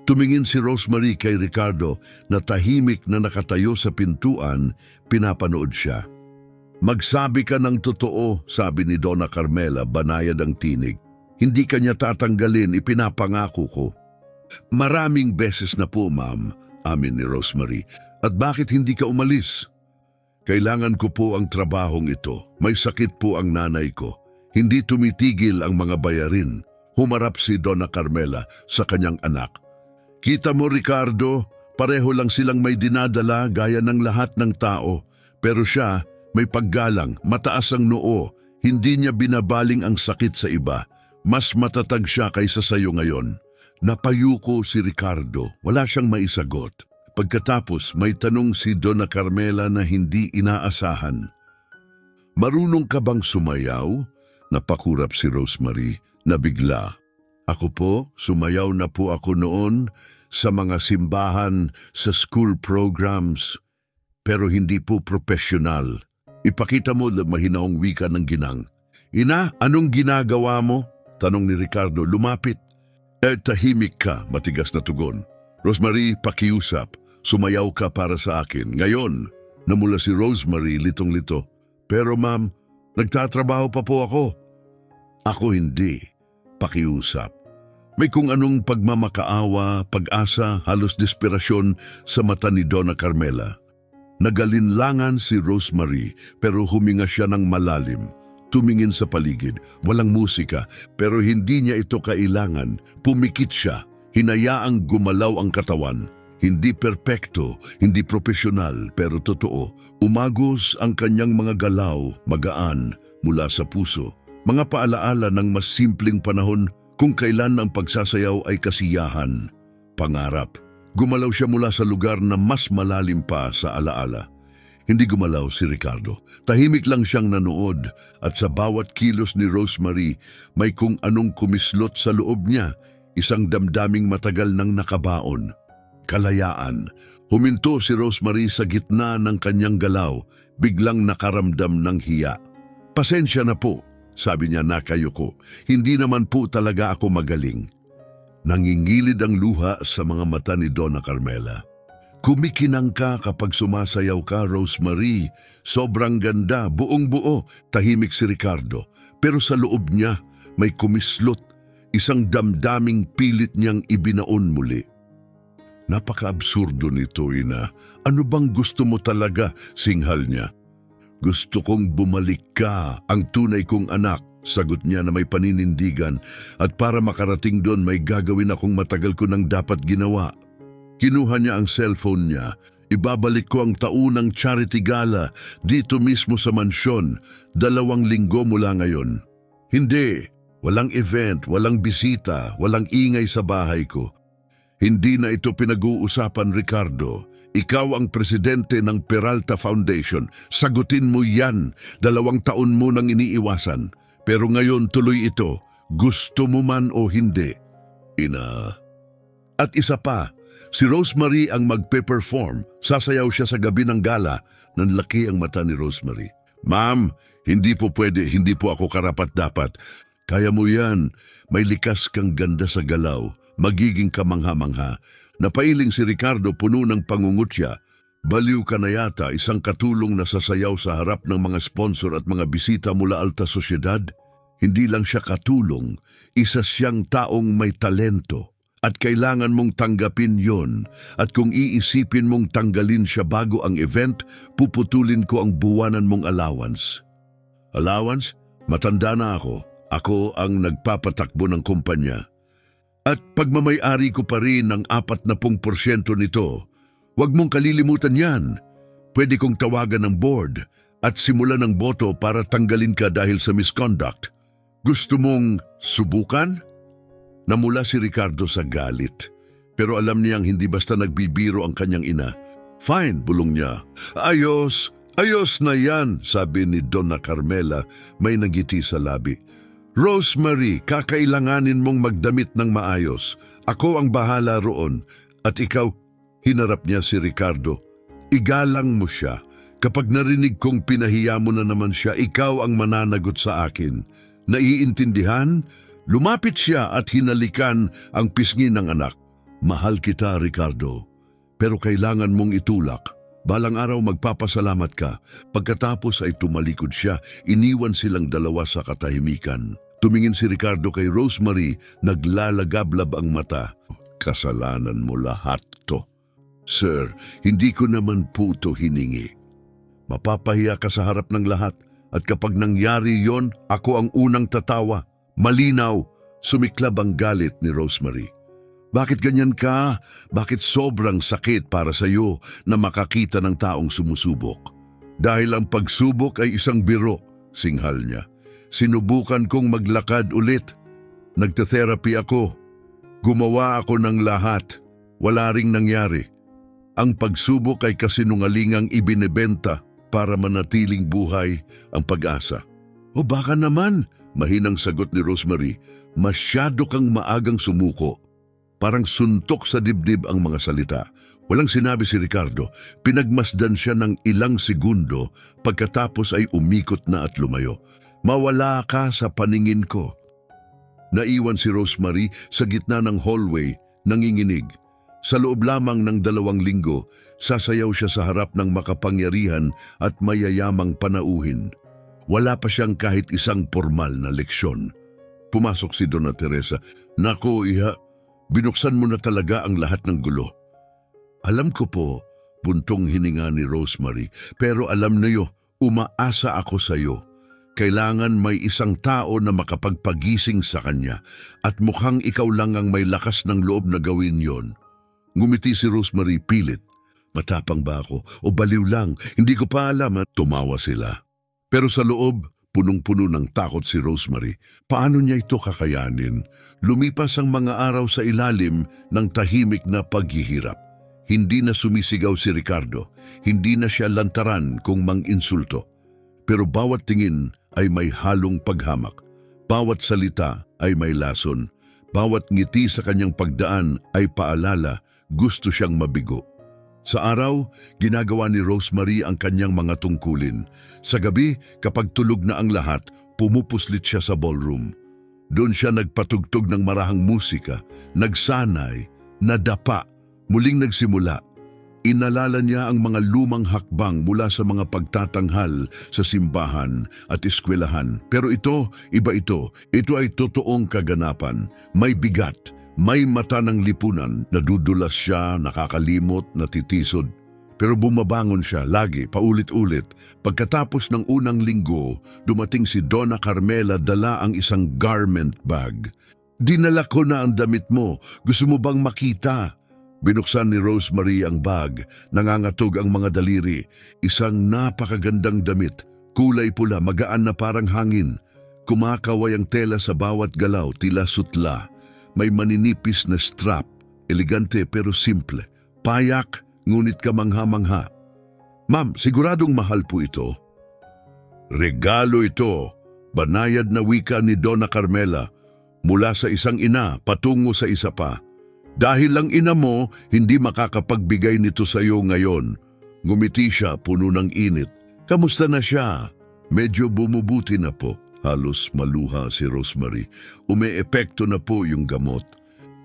Tumingin si Rosemary kay Ricardo na tahimik na nakatayo sa pintuan, pinapanood siya. Magsabi ka ng totoo, sabi ni Donna Carmela, banayad ang tinig. Hindi ka niya tatanggalin, ipinapangako ko. Maraming beses na po, ma'am, amin ni Rosemary. At bakit hindi ka umalis? Kailangan ko po ang trabahong ito. May sakit po ang nanay ko. Hindi tumitigil ang mga bayarin. Humarap si Donna Carmela sa kanyang anak. Kita mo, Ricardo, pareho lang silang may dinadala gaya ng lahat ng tao. Pero siya, may paggalang, mataas ang noo. Hindi niya binabaling ang sakit sa iba. Mas matatag siya kaysa sayo ngayon. Napayuko si Ricardo, wala siyang maisagot. Pagkatapos may tanong si Donna Carmela na hindi inaasahan. Marunong ka bang sumayaw? Napakurap si Rosemary na bigla. Ako po, sumayaw na po ako noon sa mga simbahan, sa school programs, pero hindi po profesional. Ipakita mo na mahinaong wika ng ginang. Ina, anong ginagawa mo? Tanong ni Ricardo, lumapit. Tahimik ka, matigas na tugon. Rosemary, pakiusap. Sumayaw ka para sa akin. Ngayon, namula si Rosemary litong-lito. Pero ma'am, nagtatrabaho pa po ako. Ako hindi. Pakiusap. May kung anong pagmamakaawa, pag-asa, halos desperasyon sa mata ni Donna Carmela. Nagalinlangan si Rosemary pero huminga siya ng malalim. Tumingin sa paligid, walang musika, pero hindi niya ito kailangan. Pumikit siya, Hinayaang gumalaw ang katawan. Hindi perpekto, hindi profesional, pero totoo. Umagos ang kanyang mga galaw, magaan, mula sa puso. Mga paalaala ng mas simpleng panahon kung kailan ang pagsasayaw ay kasiyahan, pangarap. Gumalaw siya mula sa lugar na mas malalim pa sa alaala. Hindi gumalaw si Ricardo. Tahimik lang siyang nanood at sa bawat kilos ni Rosemary may kung anong kumislot sa loob niya, isang damdaming matagal nang nakabaon. Kalayaan. Huminto si Rosemary sa gitna ng kanyang galaw, biglang nakaramdam ng hiya. Pasensya na po, sabi niya nakayuko. Hindi naman po talaga ako magaling. Nangingilid ang luha sa mga mata ni Donna Carmela. Kumikinang ka kapag sumasayaw ka, Rosemary. Sobrang ganda, buong buo. Tahimik si Ricardo. Pero sa loob niya may kumislot, isang damdaming pilit niyang ibinaon muli. Napaka-absurdo nito, Ina. Ano bang gusto mo talaga? Singhal niya. Gusto kong bumalik ka, ang tunay kong anak, sagot niya na may paninindigan. At para makarating doon may gagawin akong matagal ko nang dapat ginawa. Kinuha niya ang cellphone niya. Ibabalik ko ang taunang charity gala dito mismo sa mansyon, 2 linggo mula ngayon. Hindi, walang event, walang bisita, walang ingay sa bahay ko. Hindi na ito pinag-uusapan, Ricardo. Ikaw ang presidente ng Peralta Foundation. Sagutin mo yan. 2 taon mo nang iniiwasan. Pero ngayon tuloy ito. Gusto mo man o hindi. Ina. At isa pa, si Rosemary ang magpe-perform. Sasayaw siya sa gabi ng gala. Nanlaki ang mata ni Rosemary. Ma'am, hindi po pwede. Hindi po ako karapat-dapat. Kaya mo yan. May likas kang ganda sa galaw. Magiging kamangha-mangha. Napailing si Ricardo puno ng pangungutya. Baliw ka na yata, isang katulong na sasayaw sa harap ng mga sponsor at mga bisita mula alta sosyedad. Hindi lang siya katulong, isa siyang taong may talento. At kailangan mong tanggapin yon. At kung iisipin mong tanggalin siya bago ang event, puputulin ko ang buwanan mong allowance. Allowance? Matanda na ako. Ako ang nagpapatakbo ng kumpanya. At pagmamay-ari ko pa rin ng 40% nito. Huwag mong kalilimutan yan. Pwede kong tawagan ng board at simulan ng boto para tanggalin ka dahil sa misconduct. Gusto mong subukan? Namula si Ricardo sa galit. Pero alam niyang hindi basta nagbibiro ang kanyang ina. Fine, bulong niya. Ayos na yan, sabi ni Donna Carmela, may nagiti sa labi. Rosemary, kakailanganin mong magdamit ng maayos. Ako ang bahala roon. At ikaw, hinarap niya si Ricardo. Igalang mo siya. Kapag narinig kong pinahiya mo na naman siya, ikaw ang mananagot sa akin. Naiintindihan? Lumapit siya at hinalikan ang pisngi ng anak. Mahal kita, Ricardo. Pero kailangan mong itulak. Balang araw magpapasalamat ka. Pagkatapos ay tumalikod siya, iniwan silang dalawa sa katahimikan. Tumingin si Ricardo kay Rosemary, naglalagablab ang mata. Kasalanan mo lahat to. Sir, hindi ko naman po to hiningi. Mapapahiya ka sa harap ng lahat at kapag nangyari yon, ako ang unang tatawa. Malinaw, sumiklab ang galit ni Rosemary. Bakit ganyan ka? Bakit sobrang sakit para sa iyo na makakita ng taong sumusubok? Dahil ang pagsubok ay isang biro, singhal niya. Sinubukan kong maglakad ulit. Nagte-therapy ako. Gumawa ako ng lahat. Wala ring nangyari. Ang pagsubok ay kasinungalingang ibinebenta para manatiling buhay ang pag-asa. O baka naman, mahinang sagot ni Rosemary, masyado kang maagang sumuko. Parang suntok sa dibdib ang mga salita. Walang sinabi si Ricardo. Pinagmasdan siya ng ilang segundo pagkatapos ay umikot na at lumayo. Mawala ka sa paningin ko. Naiwan si Rosemary sa gitna ng hallway, nanginginig. Sa loob lamang ng 2 linggo, sasayaw siya sa harap ng makapangyarihan at mayayamang panauhin. Wala pa siyang kahit isang formal na leksyon. Pumasok si Donna Teresa. Nako, iha, binuksan mo na talaga ang lahat ng gulo. Alam ko po, buntong hininga ni Rosemary, pero alam niyo, umaasa ako sa iyo. Kailangan may isang tao na makapagpagising sa kanya at mukhang ikaw lang ang may lakas ng loob na gawin yon. Ngumiti si Rosemary pilit. Matapang ba ako o baliw lang? Hindi ko pa alam at tumawa sila. Pero sa loob, punong-puno ng takot si Rosemary. Paano niya ito kakayanin? Lumipas ang mga araw sa ilalim ng tahimik na paghihirap. Hindi na sumisigaw si Ricardo. Hindi na siya lantaran kung mang-insulto. Pero bawat tingin ay may halong paghamak. Bawat salita ay may lason. Bawat ngiti sa kanyang pagdaan ay paalala, gusto siyang mabigo. Sa araw, ginagawa ni Rosemary ang kanyang mga tungkulin. Sa gabi, kapag tulog na ang lahat, pumupuslit siya sa ballroom. Doon siya nagpatugtog ng marahang musika, nagsanay, nadapa, muling nagsimula. Inalala niya ang mga lumang hakbang mula sa mga pagtatanghal sa simbahan at eskwelahan. Pero ito, iba ito. Ito ay totoong kaganapan. May bigat, may mata ng lipunan. Nadudulas siya, nakakalimot, natitisod. Pero bumabangon siya lagi, paulit-ulit. Pagkatapos ng unang linggo, dumating si Donna Carmela dala ang isang garment bag. "Dinala ko na ang damit mo. Gusto mo bang makita?" Binuksan ni Rosemary ang bag, nangangatog ang mga daliri. Isang napakagandang damit, kulay pula, magaan na parang hangin. Kumakaway ang tela sa bawat galaw, tila sutla. May maninipis na strap, elegante pero simple. Payak, ngunit kamangha-mangha. "Ma'am, siguradong mahal po ito." "Regalo ito," banayad na wika ni Donna Carmela, mula sa isang ina patungo sa isa pa. "Dahil lang ina mo, hindi makakapagbigay nito sa iyo ngayon." Ngumiti siya, puno ng init. "Kamusta na siya?" "Medyo bumubuti na po." Halos maluha si Rosemary. "Umeepekto na po yung gamot."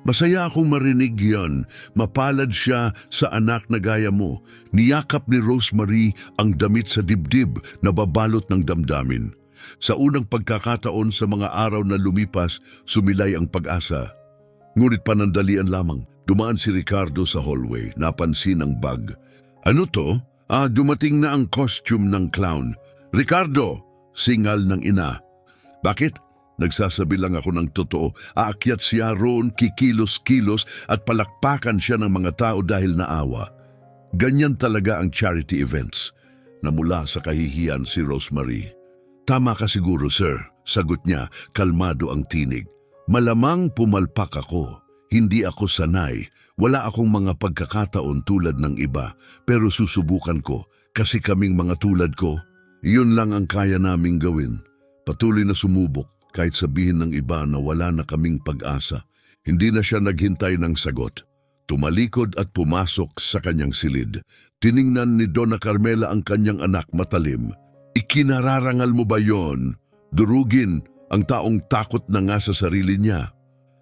"Masaya akong marinig yan. Mapalad siya sa anak na gaya mo." Niyakap ni Rosemary ang damit sa dibdib na babalot ng damdamin. Sa unang pagkakataon sa mga araw na lumipas, sumilay ang pag-asa. Ngunit panandalian lamang, dumaan si Ricardo sa hallway, napansin ang bag. "Ano to?" Dumating na ang costume ng clown." "Ricardo!" Singal ng ina. "Bakit?" "Nagsasabi lang ako ng totoo. Aakyat siya roon, kikilos-kilos at palakpakan siya ng mga tao dahil naawa." Ganyan talaga ang charity events. Namula sa kahihiyan si Rosemary. "Tama ka siguro, sir," sagot niya, kalmado ang tinig. "Malamang pumalpak ako. Hindi ako sanay. Wala akong mga pagkakataon tulad ng iba. Pero susubukan ko kasi kaming mga tulad ko, yun lang ang kaya naming gawin. Patuloy na sumubok kahit sabihin ng iba na wala na kaming pag-asa." Hindi na siya naghintay ng sagot. Tumalikod at pumasok sa kanyang silid. Tiningnan ni Donna Carmela ang kanyang anak matalim. "Ikinararangal mo ba yon? Durugin ang taong takot na nga sa sarili niya.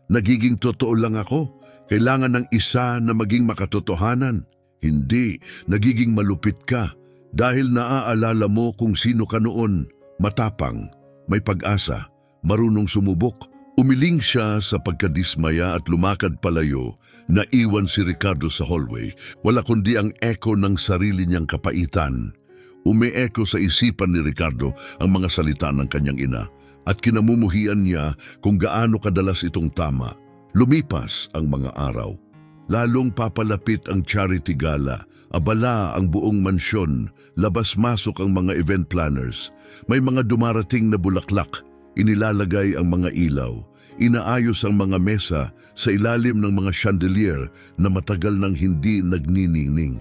Nagiging totoo lang ako. Kailangan ng isa na maging makatotohanan. Hindi, nagiging malupit ka dahil naaalala mo kung sino ka noon. Matapang, may pag-asa, marunong sumubok." Umiling siya sa pagkadismaya at lumakad palayo. Naiwan si Ricardo sa hallway. Wala kundi ang echo ng sarili niyang kapaitan. Umi-echo sa isipan ni Ricardo ang mga salita ng kanyang ina. At kinamumuhian niya kung gaano kadalas itong tama. Lumipas ang mga araw. Lalong papalapit ang charity gala. Abala ang buong mansyon. Labas-masok ang mga event planners. May mga dumarating na bulaklak. Inilalagay ang mga ilaw. Inaayos ang mga mesa sa ilalim ng mga chandelier na matagal nang hindi nagniningning.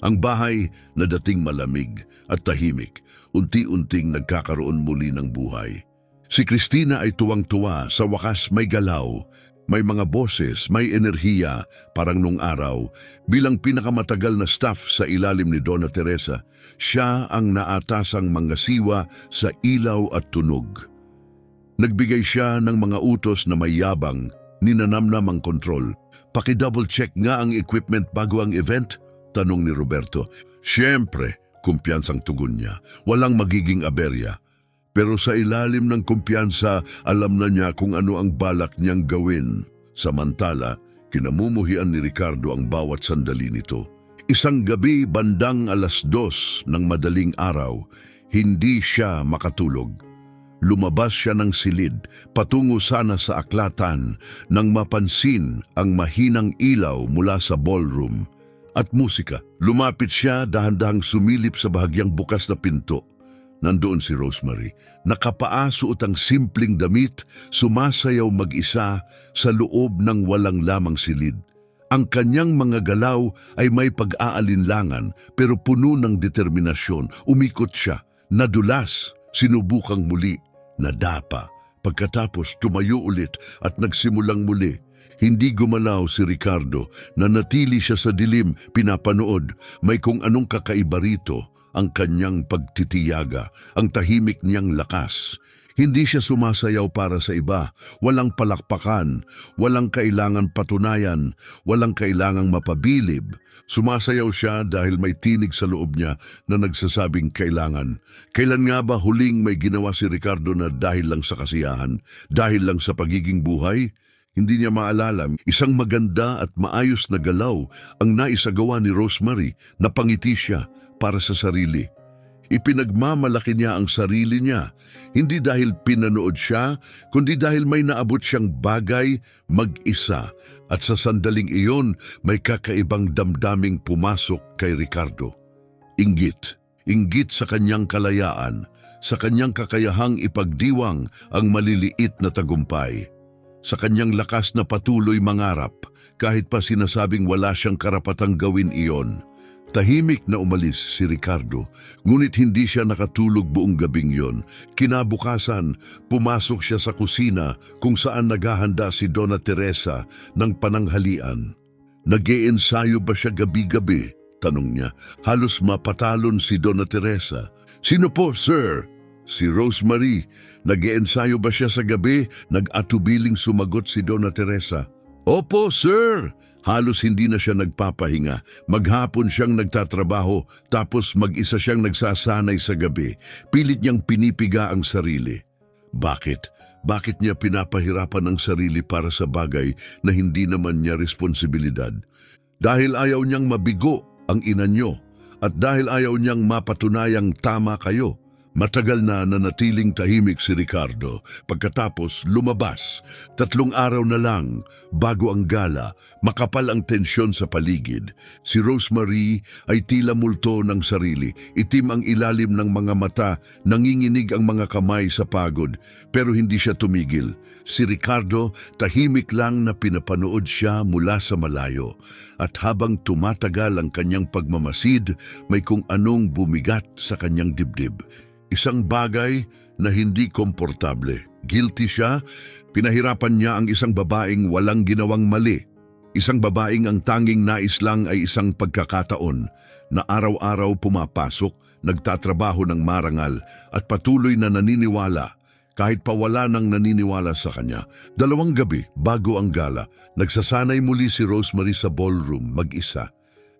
Ang bahay na dating malamig at tahimik, unti-unting nagkakaroon muli ng buhay. Si Christina ay tuwang-tuwa, sa wakas may galaw, may mga boses, may enerhiya, parang nung araw. Bilang pinakamatagal na staff sa ilalim ni Donna Teresa, siya ang naatasang mangasiwa sa ilaw at tunog. Nagbigay siya ng mga utos na may yabang, ninanamnam ang kontrol. "Paki-double check nga ang equipment bago ang event?" tanong ni Roberto. "Siyempre," kumpiyansang tugon niya, "walang magiging aberya." Pero sa ilalim ng kumpiyansa, alam na niya kung ano ang balak niyang gawin. Samantala, kinamumuhian ni Ricardo ang bawat sandali nito. Isang gabi bandang 2:00 ng madaling araw, hindi siya makatulog. Lumabas siya ng silid, patungo sana sa aklatan, nang mapansin ang mahinang ilaw mula sa ballroom. At musika. Lumapit siya, dahan-dahang sumilip sa bahagyang bukas na pinto. Nandoon si Rosemary. Nakapaa-suot ang simpleng damit, sumasayaw mag-isa sa loob ng walang lamang silid. Ang kanyang mga galaw ay may pag-aalinlangan pero puno ng determinasyon. Umikot siya, nadulas, sinubukang muli, nadapa. Pagkatapos tumayo ulit at nagsimulang muli. Hindi gumalaw si Ricardo, nanatili siya sa dilim, pinapanood. May kung anong kakaiba rito, ang kanyang pagtitiyaga, ang tahimik niyang lakas. Hindi siya sumasayaw para sa iba, walang palakpakan, walang kailangan patunayan, walang kailangang mapabilib. Sumasayaw siya dahil may tinig sa loob niya na nagsasabing kailangan. Kailan nga ba huling may ginawa si Ricardo na dahil lang sa kasiyahan, dahil lang sa pagiging buhay? Hindi niya maalala, isang maganda at maayos na galaw ang naisagawa ni Rosemary, napangiti siya para sa sarili. Ipinagmamalaki niya ang sarili niya, hindi dahil pinanood siya, kundi dahil may naabot siyang bagay mag-isa. At sa sandaling iyon, may kakaibang damdaming pumasok kay Ricardo. Inggit. Inggit sa kanyang kalayaan, sa kanyang kakayahang ipagdiwang ang maliliit na tagumpay. Sa kanyang lakas na patuloy mangarap, kahit pa sinasabing wala siyang karapatang gawin iyon. Tahimik na umalis si Ricardo, ngunit hindi siya nakatulog buong gabing yon. Kinabukasan, pumasok siya sa kusina kung saan naghahanda si Donna Teresa ng pananghalian. Nag-iensayo ba siya gabi-gabi? Tanong niya. Halos mapatalon si Donna Teresa. Sino po, sir? Si Rosemary. Nag-iensayo ba siya sa gabi? Nag-atubiling sumagot si Donna Teresa. Opo, sir. Halos hindi na siya nagpapahinga. Maghapon siyang nagtatrabaho, tapos mag-isa siyang nagsasanay sa gabi. Pilit niyang pinipiga ang sarili. Bakit? Bakit niya pinapahirapan ang sarili para sa bagay na hindi naman niya responsibilidad? Dahil ayaw niyang mabigo ang ina niyo, at dahil ayaw niyang mapatunayang tama kayo. Matagal na nanatiling tahimik si Ricardo. Pagkatapos lumabas, 3 araw na lang bago ang gala, makapal ang tensyon sa paligid. Si Rosemary ay tila multo ng sarili. Itim ang ilalim ng mga mata, nanginginig ang mga kamay sa pagod, pero hindi siya tumigil. Si Ricardo tahimik lang na pinapanood siya mula sa malayo. At habang tumatagal ang kanyang pagmamasid, may kung anong bumigat sa kanyang dibdib. Isang bagay na hindi komportable. Guilty siya, pinahirapan niya ang isang babaeng walang ginawang mali. Isang babaeng ang tanging nais lang ay isang pagkakataon na araw-araw pumapasok, nagtatrabaho ng marangal at patuloy na naniniwala kahit pa wala nang naniniwala sa kanya. 2 gabi bago ang gala, nagsasanay muli si Rosemary sa ballroom mag-isa.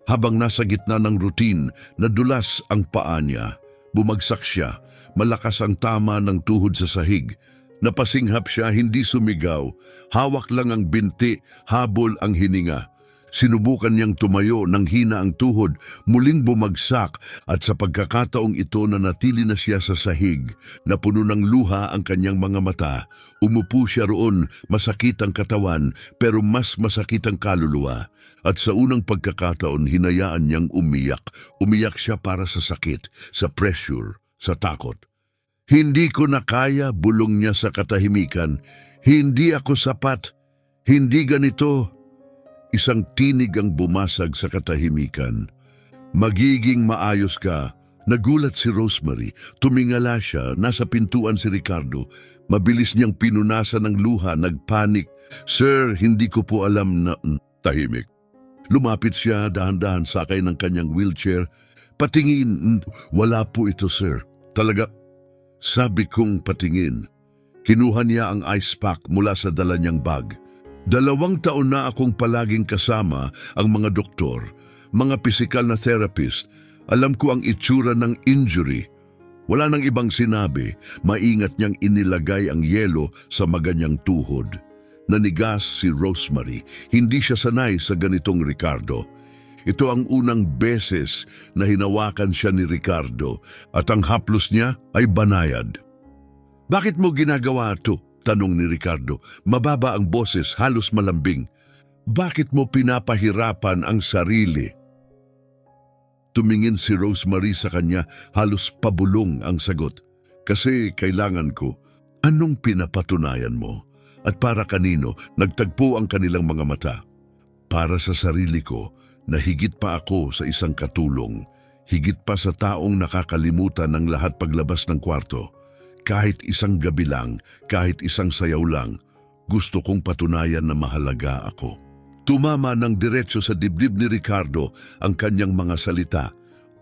Habang nasa gitna ng routine, nadulas ang paa niya. Bumagsak siya, malakas ang tama ng tuhod sa sahig. Napasinghap siya, hindi sumigaw. Hawak lang ang binti, habol ang hininga. Sinubukan niyang tumayo nang hina ang tuhod, muling bumagsak at sa pagkakataong ito nanatili na siya sa sahig. Napuno ng luha ang kanyang mga mata. Umupo siya roon, masakit ang katawan pero mas masakit ang kaluluwa. At sa unang pagkakataon hinayaan niyang umiyak. Umiyak siya para sa sakit, sa pressure, sa takot. Hindi ko na kaya, bulong niya sa katahimikan. Hindi ako sapat. Hindi ganito. Isang tinig ang bumasag sa katahimikan. Magiging maayos ka. Nagulat si Rosemary. Tumingala siya. Nasa pintuan si Ricardo. Mabilis niyang pinunasan ng luha. Nagpanik. Sir, hindi ko po alam na... Tahimik. Lumapit siya, dahan-dahan sakay ng kanyang wheelchair. Patingin. Wala po ito, sir. Talaga. Sabi kong patingin. Kinuha niya ang ice pack mula sa dala niyang bag. 2 taon na akong palaging kasama ang mga doktor, mga pisikal na therapist. Alam ko ang itsura ng injury. Wala nang ibang sinabi, maingat niyang inilagay ang yelo sa maganyang tuhod. Nanigas si Rosemary, hindi siya sanay sa ganitong Ricardo. Ito ang unang beses na hinawakan siya ni Ricardo at ang haplos niya ay banayad. Bakit mo ginagawa ito? Tanong ni Ricardo. Mababa ang boses, halos malambing. Bakit mo pinapahirapan ang sarili? Tumingin si Rosemary sa kanya, halos pabulong ang sagot. Kasi kailangan ko. Anong pinapatunayan mo? At para kanino? Nagtagpo ang kanilang mga mata. Para sa sarili ko, na higit pa ako sa isang katulong. Higit pa sa taong nakakalimutan ng lahat paglabas ng kwarto. Kahit isang gabi lang, kahit isang sayaw lang, gusto kong patunayan na mahalaga ako. Tumama ng diretso sa dibdib ni Ricardo ang kanyang mga salita.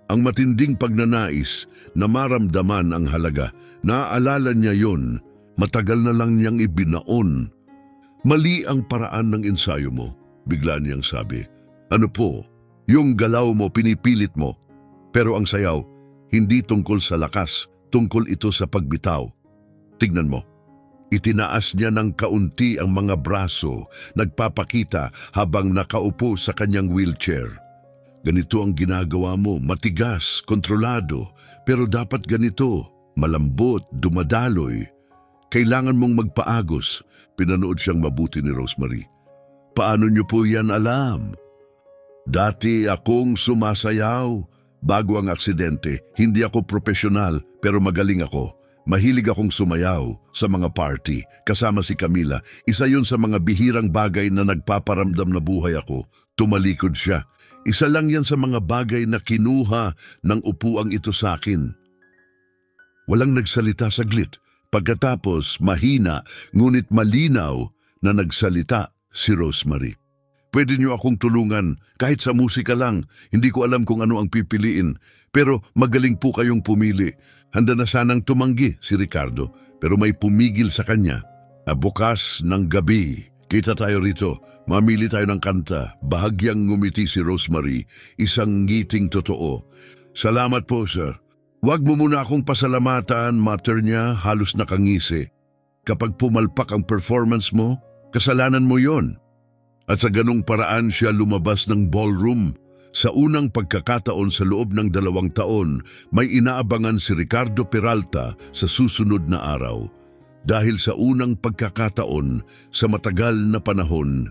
Ang matinding pagnanais na maramdaman ang halaga. Naaalala niya yon, matagal na lang niyang ibinaon. Mali ang paraan ng ensayo mo, bigla niyang sabi. Ano po? Yung galaw mo pinipilit mo. Pero ang sayaw, hindi tungkol sa lakas, tungkol ito sa pagbitaw. Tignan mo. Itinaas niya ng kaunti ang mga braso, nagpapakita habang nakaupo sa kanyang wheelchair. Ganito ang ginagawa mo, matigas, kontrolado, pero dapat ganito, malambot, dumadaloy. Kailangan mong magpaagos. Pinanood siyang mabuti ni Rosemary. Paano niyo po yan alam? Dati akong sumasayaw. Bago ang aksidente, hindi ako profesional pero magaling ako. Mahilig akong sumayaw sa mga party kasama si Camila. Isa yun sa mga bihirang bagay na nagpaparamdam na buhay ako. Tumalikod siya. Isa lang yan sa mga bagay na kinuha ng upuang ito sa akin. Walang nagsalita saglit. Pagkatapos, mahina, ngunit malinaw na nagsalita si Rosemary. Pwede niyo akong tulungan, kahit sa musika lang. Hindi ko alam kung ano ang pipiliin. Pero magaling po kayong pumili. Handa na sanang tumanggi si Ricardo, pero may pumigil sa kanya. Bukas ng gabi, kita tayo rito. Mamili tayo ng kanta. Bahagyang ngumiti si Rosemary, isang ngiting totoo. Salamat po, sir. Huwag mo muna akong pasalamatan, mater niya, halos nakangisi. Kapag pumalpak ang performance mo, kasalanan mo yon. At sa ganong paraan siya lumabas ng ballroom. Sa unang pagkakataon sa loob ng 2 taon, may inaabangan si Ricardo Peralta sa susunod na araw. Dahil sa unang pagkakataon, sa matagal na panahon,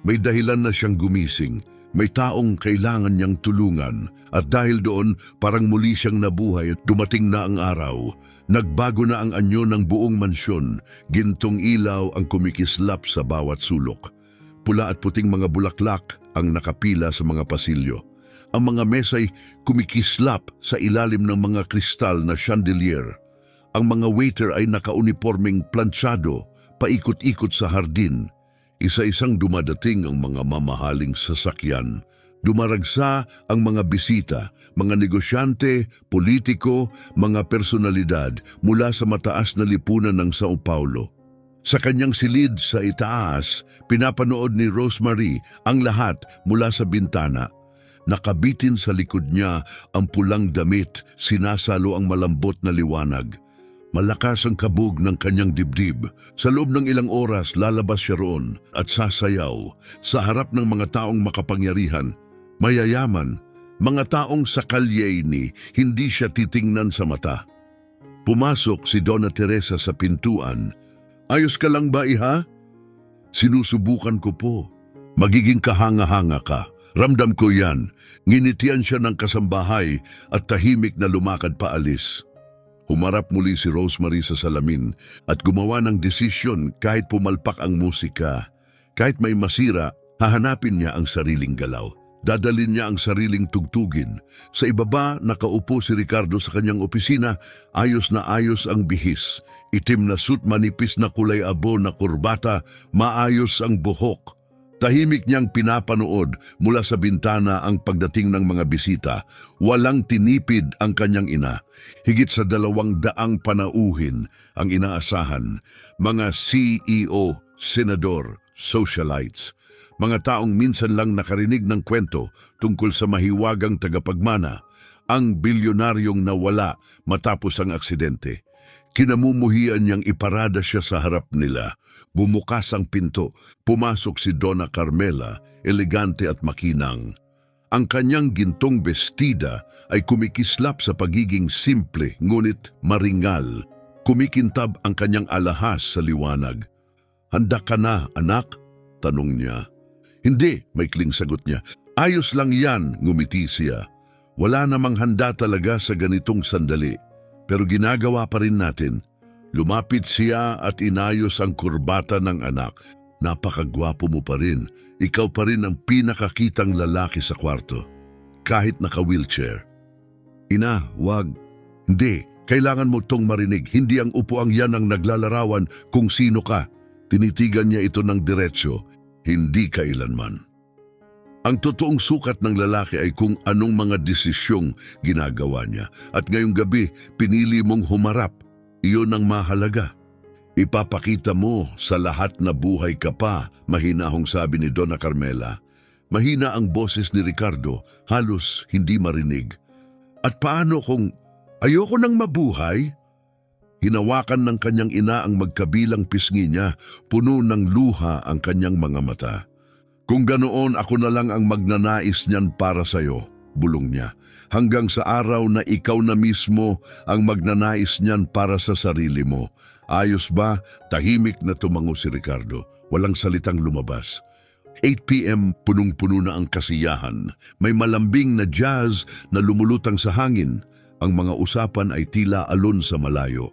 may dahilan na siyang gumising. May taong kailangan niyang tulungan. At dahil doon, parang muli siyang nabuhay at dumating na ang araw. Nagbago na ang anyo ng buong mansyon. Gintong ilaw ang kumikislap sa bawat sulok. Pula at puting mga bulaklak ang nakapila sa mga pasilyo. Ang mga mesa'y kumikislap sa ilalim ng mga kristal na chandelier. Ang mga waiter ay nakaunipormeng plantsado, paikot-ikot sa hardin. Isa-isang dumadating ang mga mamahaling sasakyan. Dumaragsa ang mga bisita, mga negosyante, politiko, mga personalidad mula sa mataas na lipunan ng Sao Paulo. Sa kanyang silid sa itaas, pinapanood ni Rosemary ang lahat mula sa bintana. Nakabitin sa likod niya ang pulang damit, sinasalo ang malambot na liwanag. Malakas ang kabog ng kanyang dibdib. Sa loob ng ilang oras, lalabas siya roon at sasayaw sa harap ng mga taong makapangyarihan, mayayaman, mga taong sa kalye ni hindi siya titingnan sa mata. Pumasok si Donna Teresa sa pintuan. Ayos ka lang ba, iha? Sinusubukan ko po. Magiging kahanga-hanga ka. Ramdam ko yan. Nginitian siya ng kasambahay at tahimik na lumakad paalis. Humarap muli si Rosemary sa salamin at gumawa ng desisyon kahit pumalpak ang musika. Kahit may masira, hahanapin niya ang sariling galaw. Dadalin niya ang sariling tugtugin. Sa ibaba, nakaupo si Ricardo sa kanyang opisina. Ayos na ayos ang bihis. Itim na suit, manipis na kulay abo na kurbata, maayos ang buhok. Tahimik niyang pinapanood mula sa bintana ang pagdating ng mga bisita. Walang tinipid ang kanyang ina. Higit sa 200 panauhin ang inaasahan. Mga CEO, senador, socialites. Mga taong minsan lang nakarinig ng kwento tungkol sa mahiwagang tagapagmana, ang bilyonaryong nawala matapos ang aksidente. Kinamumuhian niyang iparada siya sa harap nila. Bumukas ang pinto, pumasok si Donna Carmela, elegante at makinang. Ang kanyang gintong bestida ay kumikislap sa pagiging simple ngunit maringal. Kumikintab ang kanyang alahas sa liwanag. "Handa ka na, anak?" tanong niya. "Hindi," maikling sagot niya. "Ayos lang yan," ngumiti siya. "Wala namang handa talaga sa ganitong sandali. Pero ginagawa pa rin natin." Lumapit siya at inayos ang kurbata ng anak. "Napakagwapo mo pa rin. Ikaw pa rin ang pinakakitang lalaki sa kwarto. Kahit naka-wheelchair." "Ina, wag." "Hindi, kailangan mo tong marinig. Hindi ang upuang yan ang naglalarawan kung sino ka." Tinitigan niya ito ng diretsyo. "Hindi kailanman. Ang totoong sukat ng lalaki ay kung anong mga desisyong ginagawa niya. At ngayong gabi, pinili mong humarap. Iyon ang mahalaga. Ipapakita mo sa lahat na buhay ka pa," mahinahong sabi ni Donna Carmela. Mahina ang boses ni Ricardo, halos hindi marinig. "At paano kung ayoko nang mabuhay?" Hinawakan ng kanyang ina ang magkabilang pisngi niya, puno ng luha ang kanyang mga mata. "Kung ganoon, ako na lang ang magnanais niyan para sa'yo," bulong niya. "Hanggang sa araw na ikaw na mismo ang magnanais niyan para sa sarili mo. Ayos ba?" Tahimik na tumango si Ricardo. Walang salitang lumabas. 8 p.m. punong-puno na ang kasiyahan. May malambing na jazz na lumulutang sa hangin. Ang mga usapan ay tila alon sa malayo.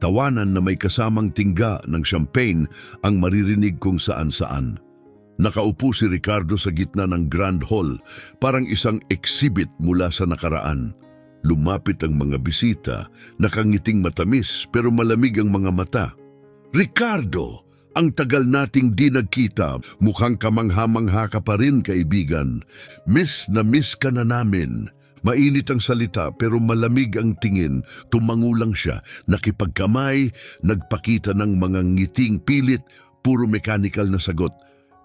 Tawanan na may kasamang tingga ng champagne ang maririnig kung saan-saan. Nakaupo si Ricardo sa gitna ng Grand Hall, parang isang exhibit mula sa nakaraan. Lumapit ang mga bisita, nakangiting matamis pero malamig ang mga mata. "Ricardo, ang tagal nating di nagkita. Mukhang kamangha-mangha ka pa rin, kaibigan. Miss na miss ka na namin." Mainit ang salita pero malamig ang tingin. Tumango lang siya, nakipagkamay, nagpakita ng mga ngiting pilit, puro mechanical na sagot.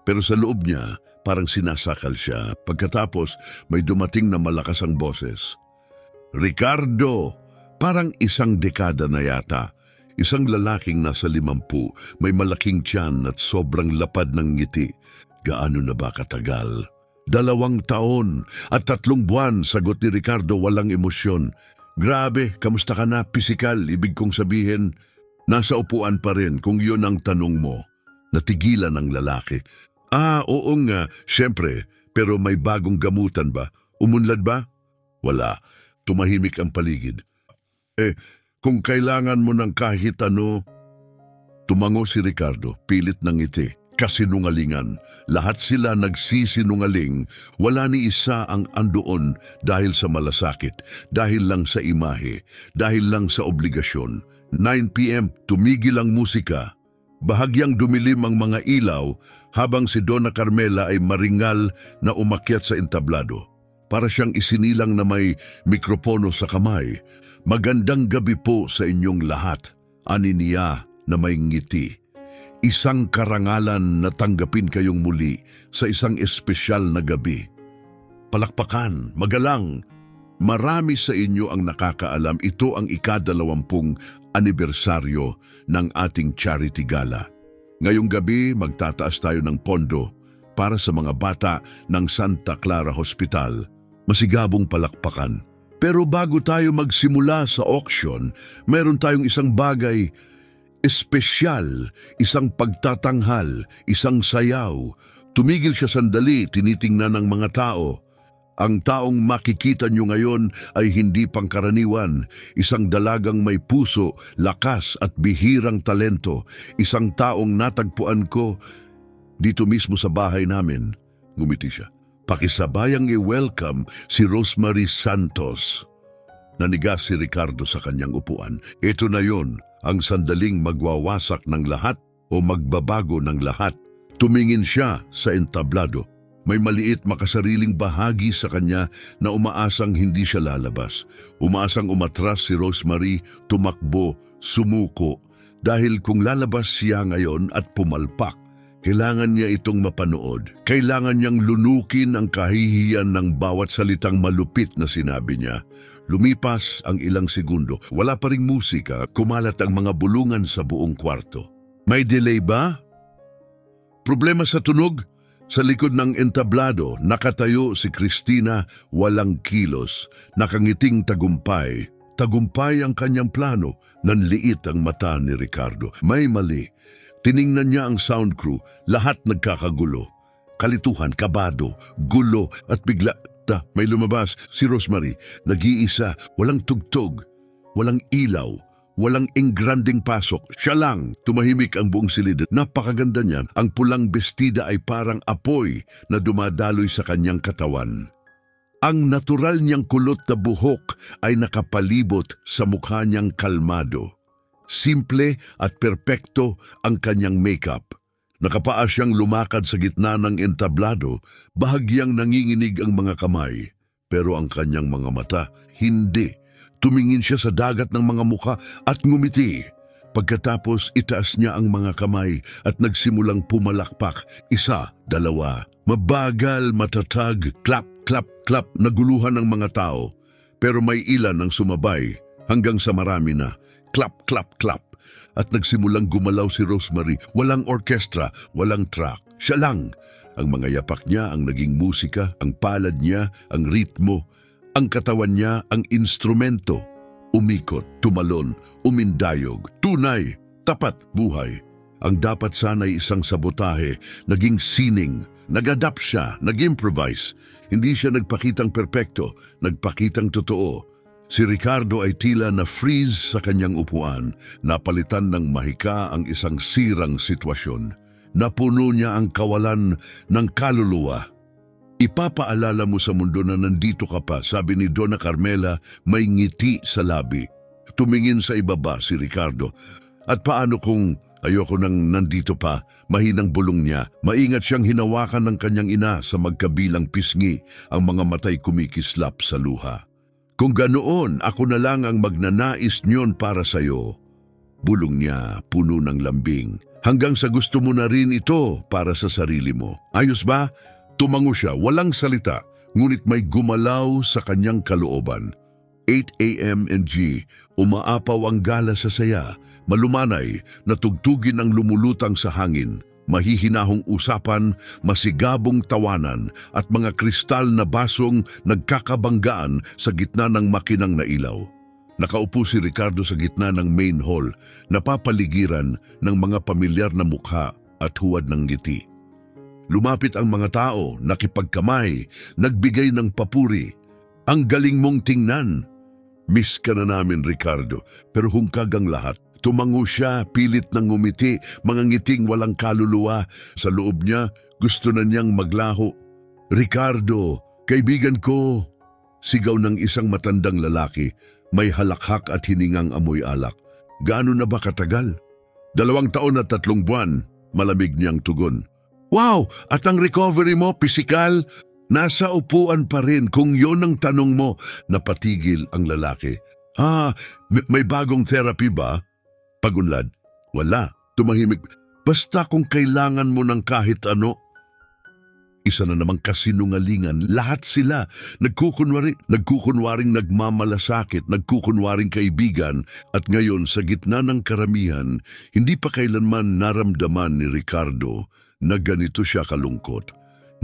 Pero sa loob niya, parang sinasakal siya. Pagkatapos, may dumating na malakas ang boses. "Ricardo, parang isang dekada na yata. Isang lalaking nasa 50, may malaking tiyan at sobrang lapad ng ngiti. Gaano na ba katagal?" 2 taon at 3 buwan, sagot ni Ricardo walang emosyon. "Grabe, kamusta ka na? Pisikal, ibig kong sabihin." "Nasa upuan pa rin kung yun ang tanong mo." Natigilan ang lalaki. Oo nga, syempre, pero may bagong gamutan ba? Umunlad ba?" "Wala." Tumahimik ang paligid. Kung kailangan mo ng kahit ano." Tumango si Ricardo, pilit ng ngiti. Kasinungalingan. Lahat sila nagsisinungaling. Wala ni isa ang andoon dahil sa malasakit, dahil lang sa imahe, dahil lang sa obligasyon. 9 p.m. tumigil ang musika. Bahagyang dumilim ang mga ilaw habang si Donna Carmela ay maringal na umakyat sa entablado. Para siyang isinilang na may mikropono sa kamay. "Magandang gabi po sa inyong lahat," ani niya na may ngiti. "Isang karangalan na tanggapin kayong muli sa isang espesyal na gabi. Palakpakan, magalang. Marami sa inyo ang nakakaalam, ito ang ika-20 anibersaryo ng ating charity gala. Ngayong gabi, magtataas tayo ng pondo para sa mga bata ng Santa Clara Hospital." Masigabong palakpakan. Pero bago tayo magsimula sa auction, meron tayong isang bagay espesyal, isang pagtatanghal, isang sayaw. Tumigil siya sandali, tinitingnan ng mga tao. "Ang taong makikita nyo ngayon ay hindi pangkaraniwan, isang dalagang may puso, lakas at bihirang talento, isang taong natagpuan ko dito mismo sa bahay namin." Ngumiti siya. "Pakisabayang i-welcome si Rosemary Santos." Nanigas si Ricardo sa kanyang upuan. Ito na yon, ang sandaling magwawasak ng lahat o magbabago ng lahat. Tumingin siya sa entablado. May maliit makasariling bahagi sa kanya na umaasang hindi siya lalabas. Umaasang umatras si Rosemary, tumakbo, sumuko. Dahil kung lalabas siya ngayon at pumalpak, kailangan niya itong mapanood. Kailangan niyang lunukin ang kahihiyan ng bawat salitang malupit na sinabi niya. Lumipas ang ilang segundo. Wala pa ring musika. Kumalat ang mga bulungan sa buong kwarto. "May delay ba?" "Problema sa tunog?" Sa likod ng entablado, nakatayo si Christina, walang kilos, nakangiting tagumpay. Tagumpay ang kanyang plano. Nanliit ang mata ni Ricardo. May mali. Tiningnan niya ang sound crew. Lahat nagkakagulo. Kalituhan, kabado, gulo at bigla. May lumabas si Rosemary. Nag-iisa, walang tugtog, walang ilaw, walang engranding pasok. Siya lang, tumahimik ang buong silid. Napakaganda niya. Ang pulang bestida ay parang apoy na dumadaloy sa kanyang katawan. Ang natural niyang kulot na buhok ay nakapalibot sa mukha niyang kalmado. Simple at perpekto ang kanyang makeup. Nakapaa siyang lumakad sa gitna ng entablado, bahagyang nanginginig ang mga kamay. Pero ang kanyang mga mata, hindi. Tumingin siya sa dagat ng mga mukha at ngumiti. Pagkatapos itaas niya ang mga kamay at nagsimulang pumalakpak. Isa, dalawa. Mabagal, matatag, clap, clap, clap, naguluhan ng mga tao. Pero may ilan ang sumabay hanggang sa marami na. Clap, clap, clap. At nagsimulang gumalaw si Rosemary. Walang orkestra, walang track. Siya lang. Ang mga yapak niya ang naging musika, ang palad niya, ang ritmo, ang katawan niya, ang instrumento. Umikot, tumalon, umindayog, tunay, tapat buhay. Ang dapat sana'y isang sabotahe, naging sining. Nag-adapt siya, nag-improvise. Hindi siya nagpakitang perpekto, nagpakitang totoo. Si Ricardo ay tila na-freeze sa kanyang upuan, napalitan ng mahika ang isang sirang sitwasyon. Napuno niya ang kawalan ng kaluluwa. Ipapaalala mo sa mundo na nandito ka pa, sabi ni Donna Carmela, may ngiti sa labi. Tumingin sa ibaba si Ricardo. At paano kung ayoko nang nandito pa, mahinang bulong niya, maingat siyang hinawakan ng kanyang ina sa magkabilang pisngi, ang mga matay kumikislap sa luha. Kung ganoon, ako na lang ang magnanais niyon para sa'yo. Bulong niya, puno ng lambing. Hanggang sa gusto mo na rin ito para sa sarili mo. Ayos ba? Tumango siya, walang salita, ngunit may gumalaw sa kanyang kalooban. 8 a.m. and G, umaapaw ang gala sa saya, malumanay, natugtugin ang lumulutang sa hangin. Mahihinahong usapan, masigabong tawanan at mga kristal na basong nagkakabanggaan sa gitna ng makinang na ilaw. Nakaupo si Ricardo sa gitna ng main hall, napapaligiran ng mga pamilyar na mukha at huwad ng ngiti. Lumapit ang mga tao, nakipagkamay, nagbigay ng papuri. Ang galing mong tingnan. Miss ka na namin, Ricardo, pero hungkag ang lahat. Tumango siya, pilit ng ngumiti, mga ngiting walang kaluluwa. Sa loob niya, gusto na niyang maglaho. Ricardo, kaibigan ko! Sigaw ng isang matandang lalaki, may halakhak at hiningang amoy alak. Gaano na ba katagal? 2 taon at 3 buwan, malamig niyang tugon. Wow! At ang recovery mo, pisikal? Nasa upuan pa rin kung yon ang tanong mo. Napatigil ang lalaki. May bagong therapy ba? Pagunlad, wala, tumahimik. Basta kung kailangan mo ng kahit ano. Isa na namang kasinungalingan, lahat sila. Nagkukunwaring nagmamalasakit, nagkukunwaring kaibigan. At ngayon sa gitna ng karamihan, hindi pa kailanman naramdaman ni Ricardo na ganito siya kalungkot.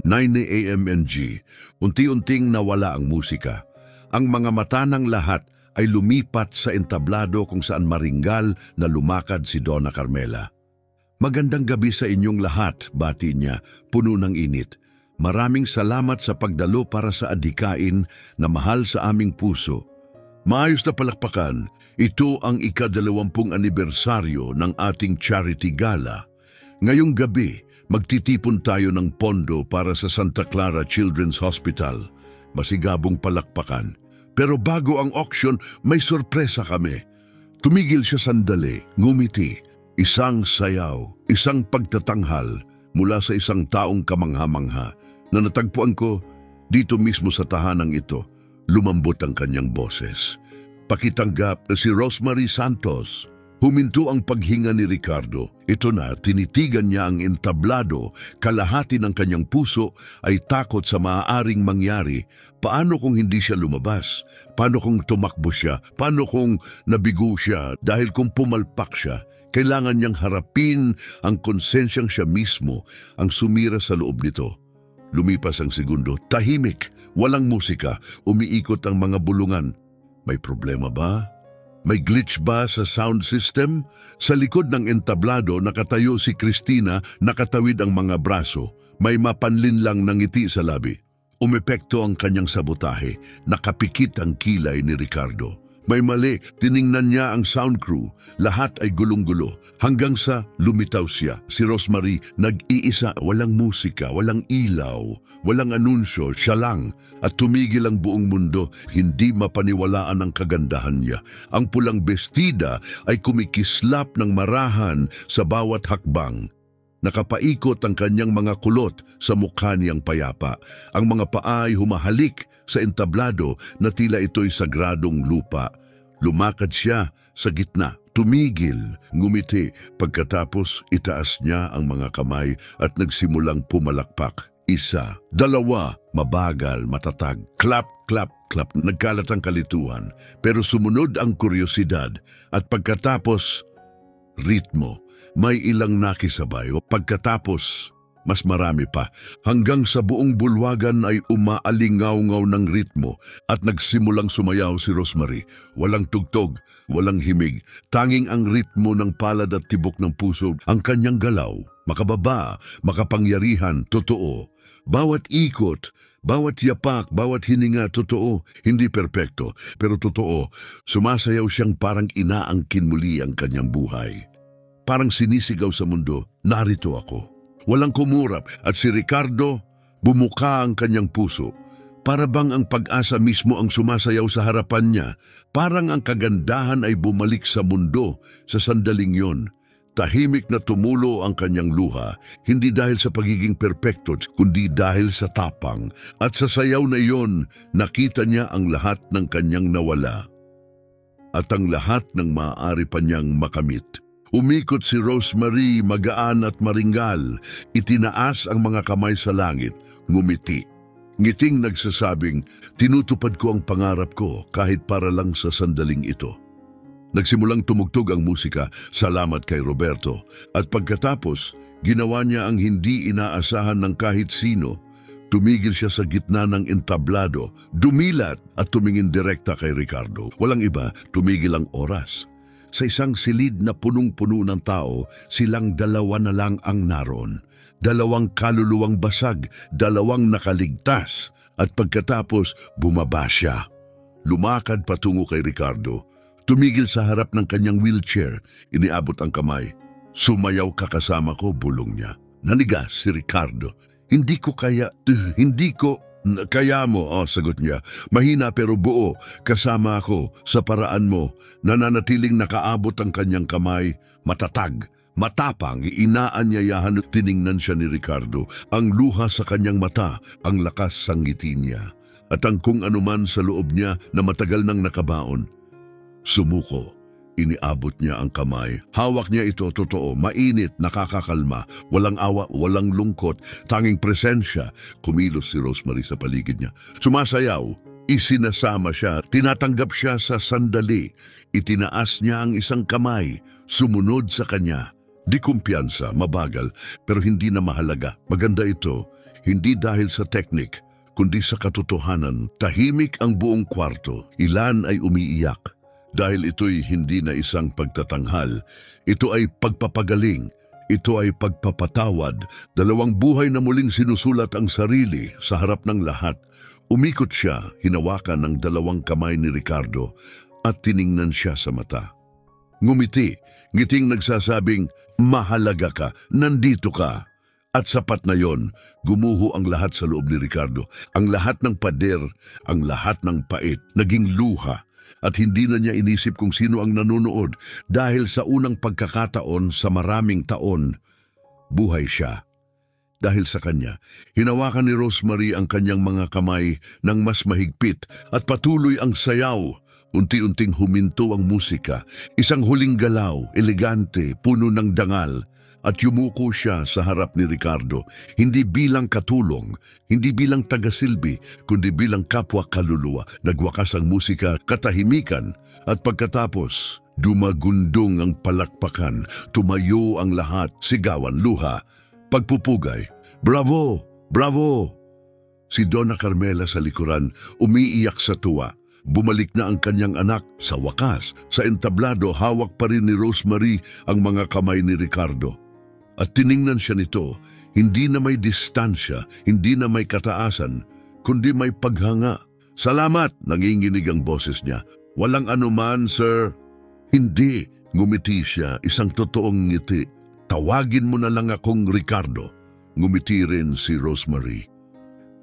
9 a.m. and G, unti-unting nawala ang musika. Ang mga mata ng lahat ay lumipat sa entablado kung saan maringgal na lumakad si Donna Carmela. Magandang gabi sa inyong lahat, bati niya, puno ng init. Maraming salamat sa pagdalo para sa adhikain na mahal sa aming puso. Maayos na palakpakan, ito ang ika-20 anibersaryo ng ating charity gala. Ngayong gabi, magtitipon tayo ng pondo para sa Santa Clara Children's Hospital. Masigabong palakpakan. Pero bago ang auction, may sorpresa kami. Tumigil siya sandali, ngumiti. Isang sayaw, isang pagtatanghal mula sa isang taong kamangha-mangha na natagpuan ko dito mismo sa tahanang ito. Lumambot ang kanyang boses. Pakitanggap na si Rosemary Santos. Huminto ang paghinga ni Ricardo. Ito na, tinitigan niya ang entablado. Kalahati ng kanyang puso ay takot sa maaaring mangyari. Paano kung hindi siya lumabas? Paano kung tumakbo siya? Paano kung nabigo siya? Dahil kung pumalpak siya, kailangan niyang harapin ang konsensyang siya mismo ang sumira sa loob nito. Lumipas ang segundo, tahimik, walang musika, umiikot ang mga bulungan. May problema ba? May glitch ba sa sound system? Sa likod ng entablado nakatayo si Christina, nakatawid ang mga braso. May mapanlin lang ng ngiti sa labi. Umepekto ang kanyang sabotahe. Nakapikit ang kilay ni Ricardo. May mali, tiningnan niya ang sound crew. Lahat ay gulong-gulo. Hanggang sa lumitaw siya. Si Rosemary, nag-iisa, walang musika, walang ilaw, walang anunsyo, siya lang. At tumigil ang buong mundo, hindi mapaniwalaan ang kagandahan niya. Ang pulang bestida ay kumikislap ng marahan sa bawat hakbang. Nakapaikot ang kanyang mga kulot sa mukha niyang payapa. Ang mga paa ay humahalik sa entablado na tila ito'y sagradong lupa. Lumakad siya sa gitna, tumigil, ngumiti. Pagkatapos itaas niya ang mga kamay at nagsimulang pumalakpak. Isa, dalawa, mabagal, matatag, clap, clap, clap. Nagkalat ang kalituhan, pero sumunod ang kuryosidad at pagkatapos, ritmo. May ilang nakisabay o pagkatapos, mas marami pa. Hanggang sa buong bulwagan ay umaalingaw-ngaw ng ritmo at nagsimulang sumayaw si Rosemary. Walang tugtog, walang himig. Tanging ang ritmo ng palad at tibok ng puso, ang kanyang galaw. Makababa, makapangyarihan, totoo. Bawat ikot, bawat yapak, bawat hininga, totoo. Hindi perpekto, pero totoo. Sumasayaw siyang parang inaangkin muli ang kanyang buhay. Parang sinisigaw sa mundo, narito ako. Walang kumurap at si Ricardo, bumuka ang kanyang puso. Para bang ang pag-asa mismo ang sumasayaw sa harapan niya. Parang ang kagandahan ay bumalik sa mundo sa sandaling yon. Tahimik na tumulo ang kanyang luha, hindi dahil sa pagiging perpekto, kundi dahil sa tapang. At sa sayaw na iyon, nakita niya ang lahat ng kanyang nawala. At ang lahat ng maaari pa niyang makamit. Umikot si Rosemary, magaan at maringgal. Itinaas ang mga kamay sa langit, ngumiti. Ngiting nagsasabing, tinutupad ko ang pangarap ko kahit para lang sa sandaling ito. Nagsimulang tumugtog ang musika, salamat kay Roberto. At pagkatapos, ginawa niya ang hindi inaasahan ng kahit sino. Tumigil siya sa gitna ng entablado, dumilat at tumingin direkta kay Ricardo. Walang iba, tumigil ang oras. Sa isang silid na punong-puno ng tao, silang dalawa na lang ang naroon. Dalawang kaluluwang basag, dalawang nakaligtas. At pagkatapos, bumaba siya. Lumakad patungo kay Ricardo. Tumigil sa harap ng kanyang wheelchair. Iniabot ang kamay. Sumayaw ka kasama ko, bulong niya. Nanigas si Ricardo. Hindi ko kaya. Kaya mo, sagot niya. Mahina pero buo, kasama ako sa paraan mo. Nananatiling nakaabot ang kanyang kamay, matatag, matapang, inaanyayahan at tiningnan siya ni Ricardo. Ang luha sa kanyang mata, ang lakas sa ngiti niya. At ang kung anuman sa loob niya na matagal nang nakabaon. Sumuko. Iniabot niya ang kamay. Hawak niya ito, totoo, mainit, nakakakalma. Walang awa, walang lungkot, tanging presensya. Kumilos si Rosemary sa paligid niya. Sumasayaw, isinasama siya, tinatanggap siya sa sandali. Itinaas niya ang isang kamay, sumunod sa kanya. Di kumpiyansa, mabagal, pero hindi na mahalaga. Maganda ito, hindi dahil sa teknik, kundi sa katotohanan. Tahimik ang buong kwarto, ilan ay umiiyak. Dahil ito'y hindi na isang pagtatanghal, ito ay pagpapagaling, ito ay pagpapatawad, dalawang buhay na muling sinusulat ang sarili sa harap ng lahat. Umikot siya, hinawakan ng dalawang kamay ni Ricardo at tiningnan siya sa mata. Ngumiti, ngiting nagsasabing, mahalaga ka, nandito ka. At sapat na yon, gumuho ang lahat sa loob ni Ricardo. Ang lahat ng pader, ang lahat ng pait, naging luha. At hindi na niya inisip kung sino ang nanonood dahil sa unang pagkakataon sa maraming taon, buhay siya. Dahil sa kanya, hinawakan ni Rosemary ang kanyang mga kamay ng mas mahigpit at patuloy ang sayaw. Unti-unting huminto ang musika, isang huling galaw, elegante, puno ng dangal. At yumuko siya sa harap ni Ricardo, hindi bilang katulong, hindi bilang tagasilbi, kundi bilang kapwa kaluluwa. Nagwakas ang musika, katahimikan, at pagkatapos, dumagundong ang palakpakan, tumayo ang lahat, sigawan, luha, pagpupugay. Bravo! Bravo! Si Donna Carmela sa likuran, umiiyak sa tuwa. Bumalik na ang kanyang anak. Sa wakas, sa entablado hawak pa rin ni Rosemary ang mga kamay ni Ricardo. At tiningnan siya nito, hindi na may distansya, hindi na may kataasan, kundi may paghanga. "Salamat," nanginginig ang boses niya. "Walang anuman, sir." "Hindi," ngumiti siya, isang totoong ngiti. "Tawagin mo na lang akong Ricardo." Ngumiti rin si Rosemary.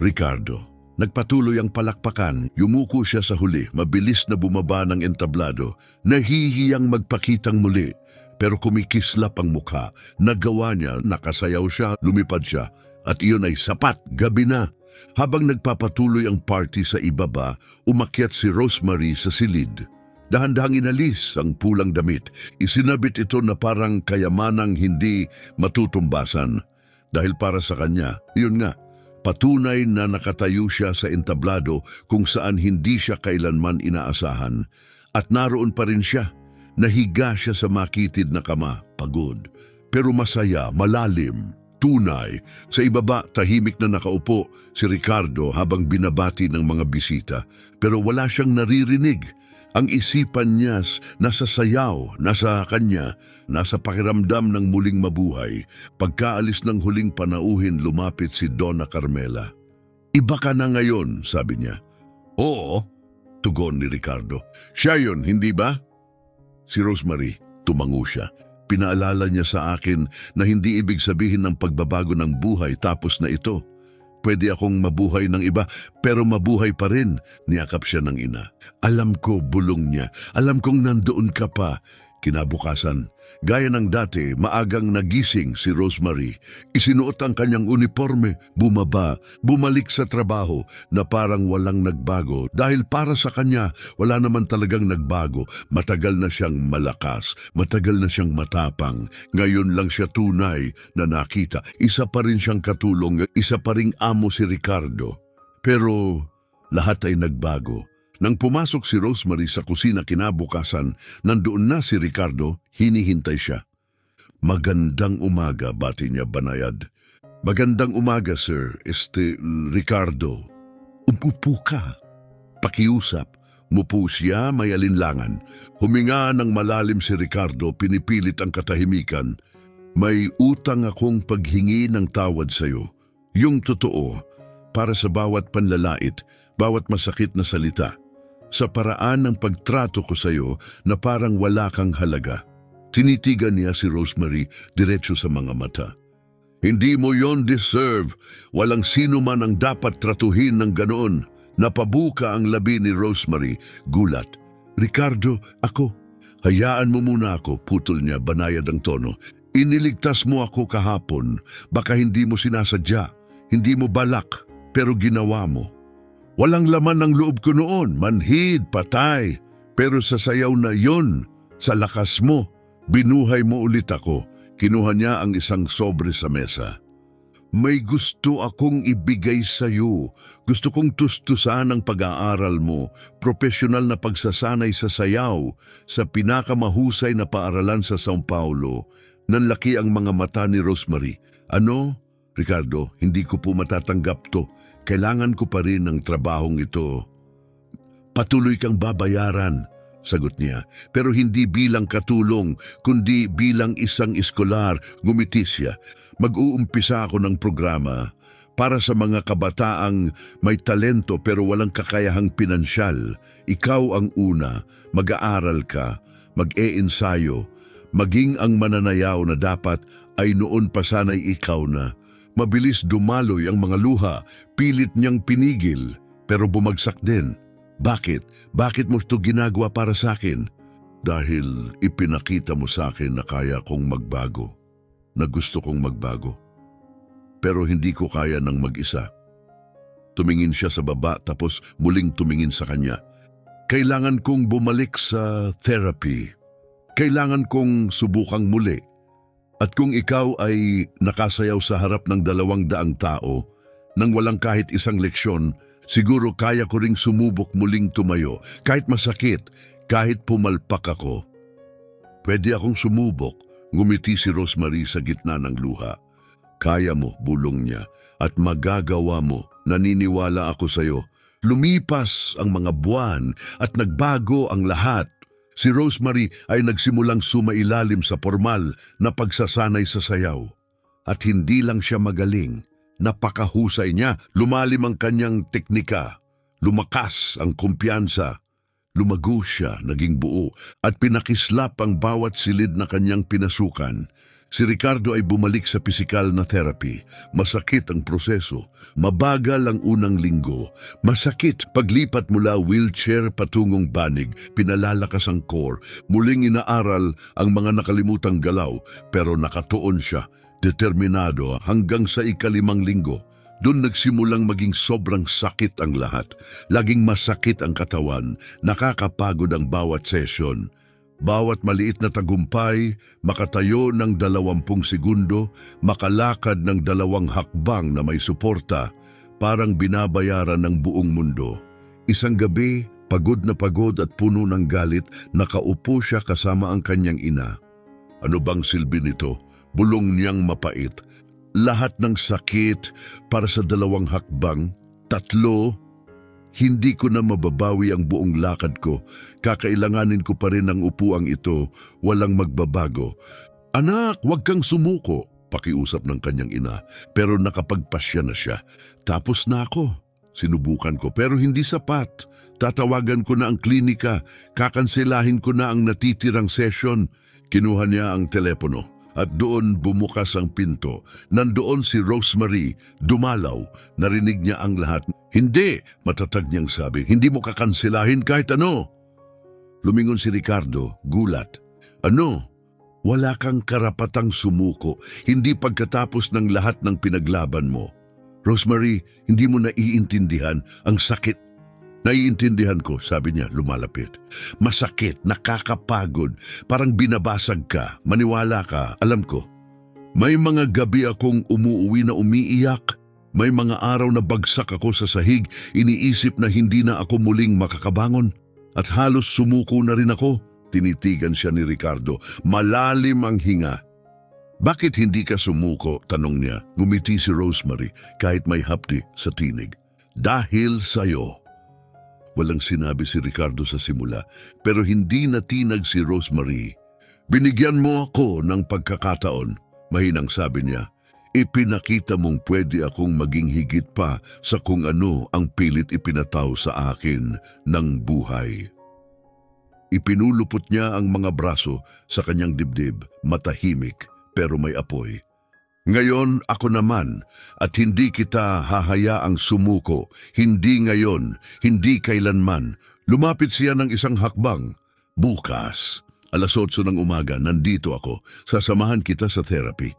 Ricardo. Nagpatuloy ang palakpakan, yumuko siya sa huli, mabilis na bumaba ng entablado, nahihiyang magpakitang muli, pero kumikislap ang mukha. Nagawa niya, nakasayaw siya, lumipad siya, at iyon ay sapat, gabi na. Habang nagpapatuloy ang party sa ibaba, umakyat si Rosemary sa silid. Dahan-dahang inalis ang pulang damit, isinabit ito na parang kayamanang hindi matutumbasan. Dahil para sa kanya, yun nga, patunay na nakatayo siya sa entablado kung saan hindi siya kailanman inaasahan. At naroon pa rin siya. Nahiga siya sa makitid na kama, pagod. Pero masaya, malalim, tunay. Sa ibaba, tahimik na nakaupo si Ricardo habang binabati ng mga bisita. Pero wala siyang naririnig. Ang isipan niya nasa sayaw, nasa kanya, nasa pakiramdam ng muling mabuhay. Pagkaalis ng huling panauhin, lumapit si Donna Carmela. "Iba ka na ngayon," sabi niya. "Oo," tugon ni Ricardo. "Siya yun, hindi ba?" Si Rosemary, tumango siya. Pinaalala niya sa akin na hindi ibig sabihin ng pagbabago ng buhay tapos na ito. Pwede akong mabuhay ng iba, pero mabuhay pa rin. Niyakap siya ng ina. "Alam ko," bulong niya. "Alam kong nandoon ka pa." Kinabukasan, gaya ng dati, maagang nagising si Rosemary. Isinuot ang kanyang uniforme, bumaba, bumalik sa trabaho na parang walang nagbago. Dahil para sa kanya, wala naman talagang nagbago. Matagal na siyang malakas, matagal na siyang matapang. Ngayon lang siya tunay na nakita. Isa pa rin siyang katulong, isa pa ring amo si Ricardo. Pero lahat ay nagbago. Nang pumasok si Rosemary sa kusina kinabukasan, nandoon na si Ricardo, hinihintay siya. "Magandang umaga," bati niya banayad. "Magandang umaga, sir, Ricardo." "Umupo ka." Pakiusap. Mupo siya, may alinlangan. Huminga ng malalim si Ricardo, pinipilit ang katahimikan. "May utang akong paghingi ng tawad sa'yo. Yung totoo, para sa bawat panlalait, bawat masakit na salita. Sa paraan ng pagtrato ko sa iyo na parang wala kang halaga." Tinitigan niya si Rosemary diretso sa mga mata. "Hindi mo yon deserve. Walang sino man ang dapat tratuhin ng ganoon." Napabuka ang labi ni Rosemary, gulat. "Ricardo, ako." "Hayaan mo muna ako," putol niya, banayad ang tono. "Iniligtas mo ako kahapon. Baka hindi mo sinasadya, hindi mo balak, pero ginawa mo. Walang laman ng loob ko noon, manhid, patay. Pero sa sayaw na yon, sa lakas mo, binuhay mo ulit ako." Kinuha niya ang isang sobre sa mesa. "May gusto akong ibigay sa iyo. Gusto kong tustusan ang pag-aaral mo, profesional na pagsasanay sa sayaw, sa pinakamahusay na paaralan sa São Paulo." Nanlaki ang mga mata ni Rosemary. "Ano? Ricardo, hindi ko po matatanggap to. Kailangan ko pa rin ng trabahong ito." "Patuloy kang babayaran," sagot niya, "pero hindi bilang katulong, kundi bilang isang eskolar." Ngumiti siya. "Mag-uumpisa ako ng programa para sa mga kabataang may talento pero walang kakayahang pinansyal. Ikaw ang una, mag-aaral ka, mag-e-ensayo, maging ang mananayaw na dapat ay noon pa sana'y ikaw na." Mabilis dumaloy ang mga luha, pilit niyang pinigil, pero bumagsak din. "Bakit? Bakit mo ito ginagawa para sa akin?" "Dahil ipinakita mo sa akin na kaya kong magbago, na gusto kong magbago. Pero hindi ko kaya ng mag-isa." Tumingin siya sa baba tapos muling tumingin sa kanya. "Kailangan kong bumalik sa therapy. Kailangan kong subukang muli. At kung ikaw ay nakasayaw sa harap ng 200 tao nang walang kahit isang leksyon, siguro kaya ko ring sumubok muling tumayo, kahit masakit, kahit pumalpak ako." "Pwede akong sumubok," ngumiti si Rosemary sa gitna ng luha. "Kaya mo," bulong niya, "at magagawa mo. Naniniwala ako sa iyo. Lumipas ang mga buwan at nagbago ang lahat. Si Rosemary ay nagsimulang sumailalim sa formal na pagsasanay sa sayaw. At hindi lang siya magaling, napakahusay niya, lumalim ang kanyang teknika, lumakas ang kumpiyansa, lumago siya, naging buo, at pinakislap ang bawat silid na kanyang pinasukan. Si Ricardo ay bumalik sa pisikal na therapy. Masakit ang proseso. Mabagal ang unang linggo. Masakit paglipat mula wheelchair patungong banig. Pinalalakas ang core. Muling inaaral ang mga nakalimutang galaw. Pero nakatuon siya, determinado hanggang sa ika-5 linggo. Doon nagsimulang maging sobrang sakit ang lahat. Laging masakit ang katawan. Nakakapagod ang bawat session. Bawat maliit na tagumpay, makatayo ng 20 segundo, makalakad ng 2 hakbang na may suporta, parang binabayaran ng buong mundo. Isang gabi, pagod at puno ng galit, nakaupo siya kasama ang kanyang ina. Ano bang silbi nito? Bulong niyang mapait. Lahat ng sakit para sa 2 hakbang, 3, hindi ko na mababawi ang buong lakad ko. Kakailanganin ko pa rin ang upuang ito. Walang magbabago. Anak, huwag kang sumuko, pakiusap ng kanyang ina. Pero nakapagpasya na siya. Tapos na ako. Sinubukan ko pero hindi sapat. Tatawagan ko na ang klinika. Kakanselahin ko na ang natitirang session. Kinuha niya ang telepono. At doon bumukas ang pinto. Nandoon si Rosemary, dumalaw. Narinig niya ang lahat. Hindi, matatag niyang sabi. Hindi mo kakansilahin kahit ano. Lumingon si Ricardo, gulat. Ano? Wala kang karapatang sumuko. Hindi pagkatapos ng lahat ng pinaglaban mo. Rosemary, hindi mo naiintindihan ang sakit. Naiintindihan ko, sabi niya, lumalapit. Masakit, nakakapagod, parang binabasag ka, maniwala ka, alam ko. May mga gabi akong umuuwi na umiiyak, may mga araw na bagsak ako sa sahig, iniisip na hindi na ako muling makakabangon, at halos sumuko na rin ako. Tinitigan siya ni Ricardo, malalim ang hinga. Bakit hindi ka sumuko? Tanong niya. Ngumiti si Rosemary kahit may hapdi sa tinig. Dahil sa'yo. Walang sinabi si Ricardo sa simula, pero hindi natinag si Rosemary. Binigyan mo ako ng pagkakataon, mahinang sabi niya. Ipinakita mong pwede akong maging higit pa sa kung ano ang pilit ipinataw sa akin ng buhay. Ipinulupot niya ang mga braso sa kanyang dibdib, matahimik pero may apoy. Ngayon ako naman at hindi kita hahayaang sumuko, hindi ngayon, hindi kailanman. Lumapit siya ng isang hakbang. Bukas, 8:00 ng umaga, nandito ako, sasamahan kita sa therapy.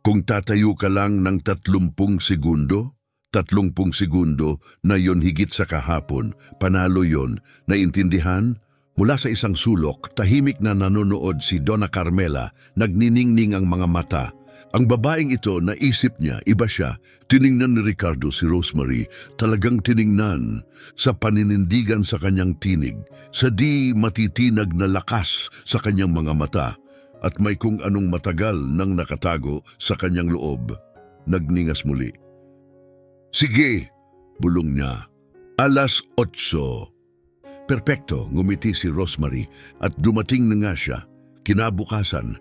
Kung tatayo ka lang ng 30 segundo, 30 segundo na yon higit sa kahapon, panalo yon, naintindihan? Mula sa isang sulok, tahimik na nanonood si Donna Carmela, nagniningning ang mga mata. Ang babaeng ito, naisip niya, iba siya. Tiningnan ni Ricardo si Rosemary, talagang tiningnan sa paninindigan sa kanyang tinig, sa di matitinag na lakas sa kanyang mga mata, at may kung anong matagal nang nakatago sa kanyang loob. Nagningas muli. Sige, bulong niya. 8:00. Perpekto, ngumiti si Rosemary at dumating na nga siya, kinabukasan,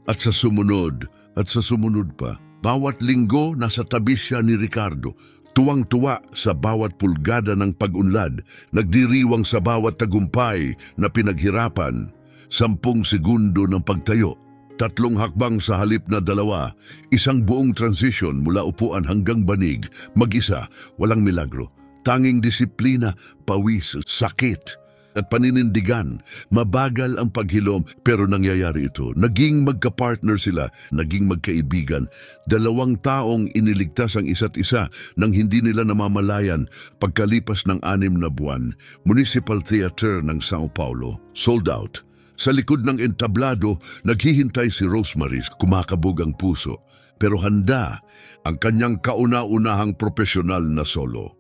at sa sumunod pa. Bawat linggo nasa tabi siya ni Ricardo, tuwang-tuwa sa bawat pulgada ng pag-unlad, nagdiriwang sa bawat tagumpay na pinaghirapan. 10 segundo ng pagtayo, 3 hakbang sa halip na 2, isang buong transition mula upuan hanggang banig, mag-isa, walang milagro. Tanging disiplina, pawis, sakit at paninindigan. Mabagal ang paghilom pero nangyayari ito. Naging magka-partner sila, naging magkaibigan. 2 taong iniligtas ang isa't isa nang hindi nila namamalayan pagkalipas ng 6 na buwan. Municipal Theater ng Sao Paulo, sold out. Sa likod ng entablado, naghihintay si Rosemary, kumakabog ang puso. Pero handa ang kanyang kauna-unahang profesional na solo.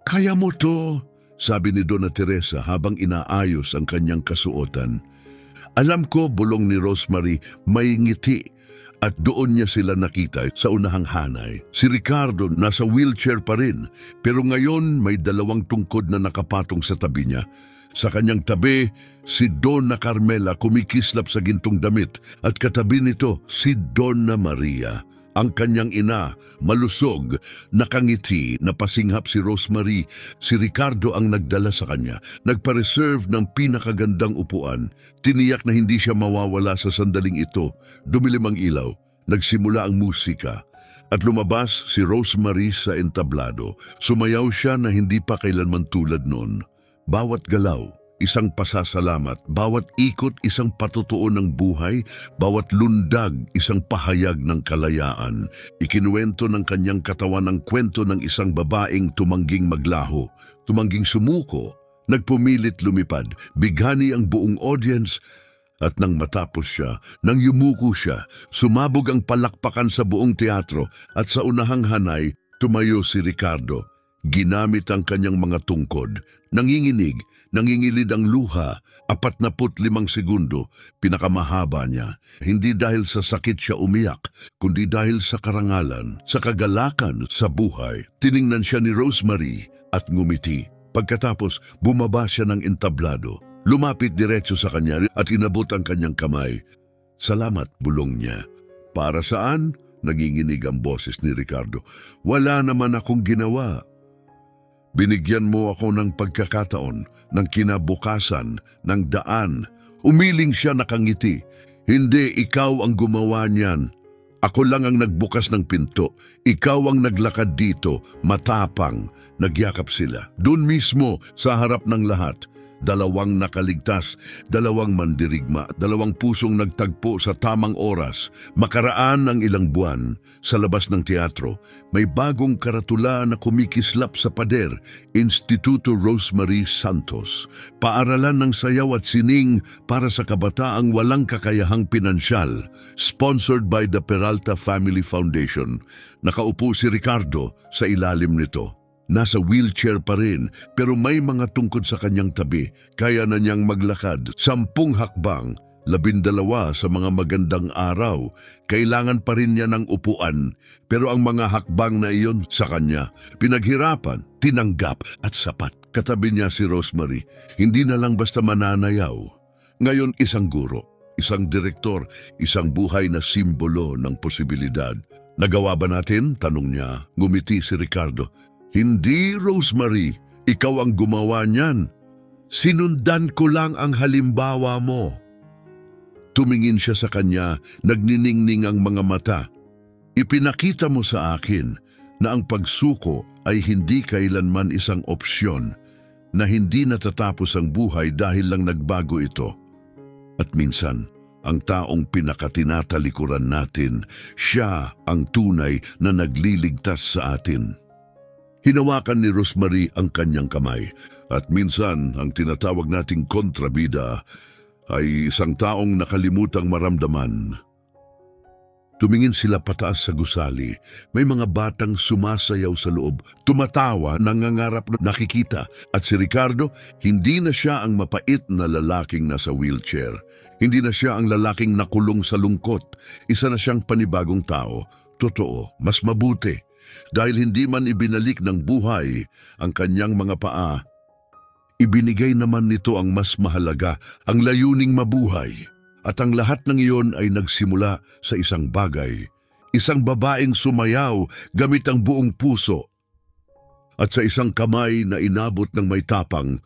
Kaya mo to, sabi ni Donna Teresa habang inaayos ang kanyang kasuotan. Alam ko, bulong ni Rosemary, may ngiti. At doon niya sila nakita sa unahang hanay. Si Ricardo nasa wheelchair pa rin, pero ngayon may dalawang tungkod na nakapatong sa tabi niya. Sa kanyang tabi, si Donna Carmela kumikislap sa gintong damit at katabi nito si Donna Maria. Ang kanyang ina, malusog, nakangiti, napasinghap si Rosemary. Si Ricardo ang nagdala sa kanya. Nagpa-reserve ng pinakagandang upuan. Tiniyak na hindi siya mawawala sa sandaling ito. Dumilim ang ilaw. Nagsimula ang musika. At lumabas si Rosemary sa entablado. Sumayaw siya na hindi pa kailanman tulad noon. Bawat galaw, isang pasasalamat, bawat ikot isang patutuo ng buhay, bawat lundag isang pahayag ng kalayaan. Ikinuwento ng kanyang katawan ang kwento ng isang babaeng tumangging maglaho, tumangging sumuko, nagpumilit lumipad, bighani ang buong audience. At nang matapos siya, nang yumuko siya, sumabog ang palakpakan sa buong teatro at sa unahang hanay, tumayo si Ricardo. Ginamit ang kanyang mga tungkod, nanginginig, nangingilid ang luha, 45 segundo, pinakamahaba niya. Hindi dahil sa sakit siya umiyak, kundi dahil sa karangalan, sa kagalakan, sa buhay. Tiningnan siya ni Rosemary at ngumiti. Pagkatapos, bumaba siya ng entablado. Lumapit diretso sa kanya at inabot ang kanyang kamay. Salamat, bulong niya. Para saan? Nanginginig ang boses ni Ricardo. Wala naman akong ginawa. Binigyan mo ako ng pagkakataon, ng kinabukasan, ng daan. Umiling siya nakangiti. Hindi, ikaw ang gumawa niyan. Ako lang ang nagbukas ng pinto. Ikaw ang naglakad dito, matapang. Nagyakap sila. Doon mismo, sa harap ng lahat. Dalawang nakaligtas, dalawang mandirigma, dalawang pusong nagtagpo sa tamang oras. Makaraan ng ilang buwan, sa labas ng teatro, may bagong karatula na kumikislap sa pader, Instituto Rosemary Santos. Paaralan ng sayaw at sining para sa kabataang walang kakayahang pinansyal, sponsored by the Peralta Family Foundation. Nakaupo si Ricardo sa ilalim nito. Nasa wheelchair pa rin, pero may mga tungkod sa kanyang tabi. Kaya na niyang maglakad 10 hakbang, 12 sa mga magandang araw. Kailangan pa rin niya ng upuan, pero ang mga hakbang na iyon sa kanya, pinaghirapan, tinanggap at sapat. Katabi niya si Rosemary, hindi na lang basta mananayaw. Ngayon isang guro, isang direktor, isang buhay na simbolo ng posibilidad. Nagawa ba natin? Tanong niya. Ngumiti si Ricardo. Hindi, Rosemary. Ikaw ang gumawa niyan. Sinundan ko lang ang halimbawa mo. Tumingin siya sa kanya, nagniningning ang mga mata. Ipinakita mo sa akin na ang pagsuko ay hindi kailanman isang opsyon, na hindi natatapos ang buhay dahil lang nagbago ito. At minsan, ang taong pinakatinatalikuran natin, siya ang tunay na nagliligtas sa atin. Hinawakan ni Rosemary ang kanyang kamay at minsan ang tinatawag nating kontrabida ay isang taong nakalimutang maramdaman. Tumingin sila pataas sa gusali. May mga batang sumasayaw sa loob, tumatawa, nangangarap na nakikita. At si Ricardo, hindi na siya ang mapait na lalaking nasa wheelchair. Hindi na siya ang lalaking nakulong sa lungkot. Isa na siyang panibagong tao. Totoo, mas mabuti. Dahil hindi man ibinalik ng buhay ang kanyang mga paa, ibinigay naman nito ang mas mahalaga, ang layuning mabuhay. At ang lahat ng iyon ay nagsimula sa isang bagay, isang babaeng sumayaw gamit ang buong puso. At sa isang kamay na inabot ng may tapang,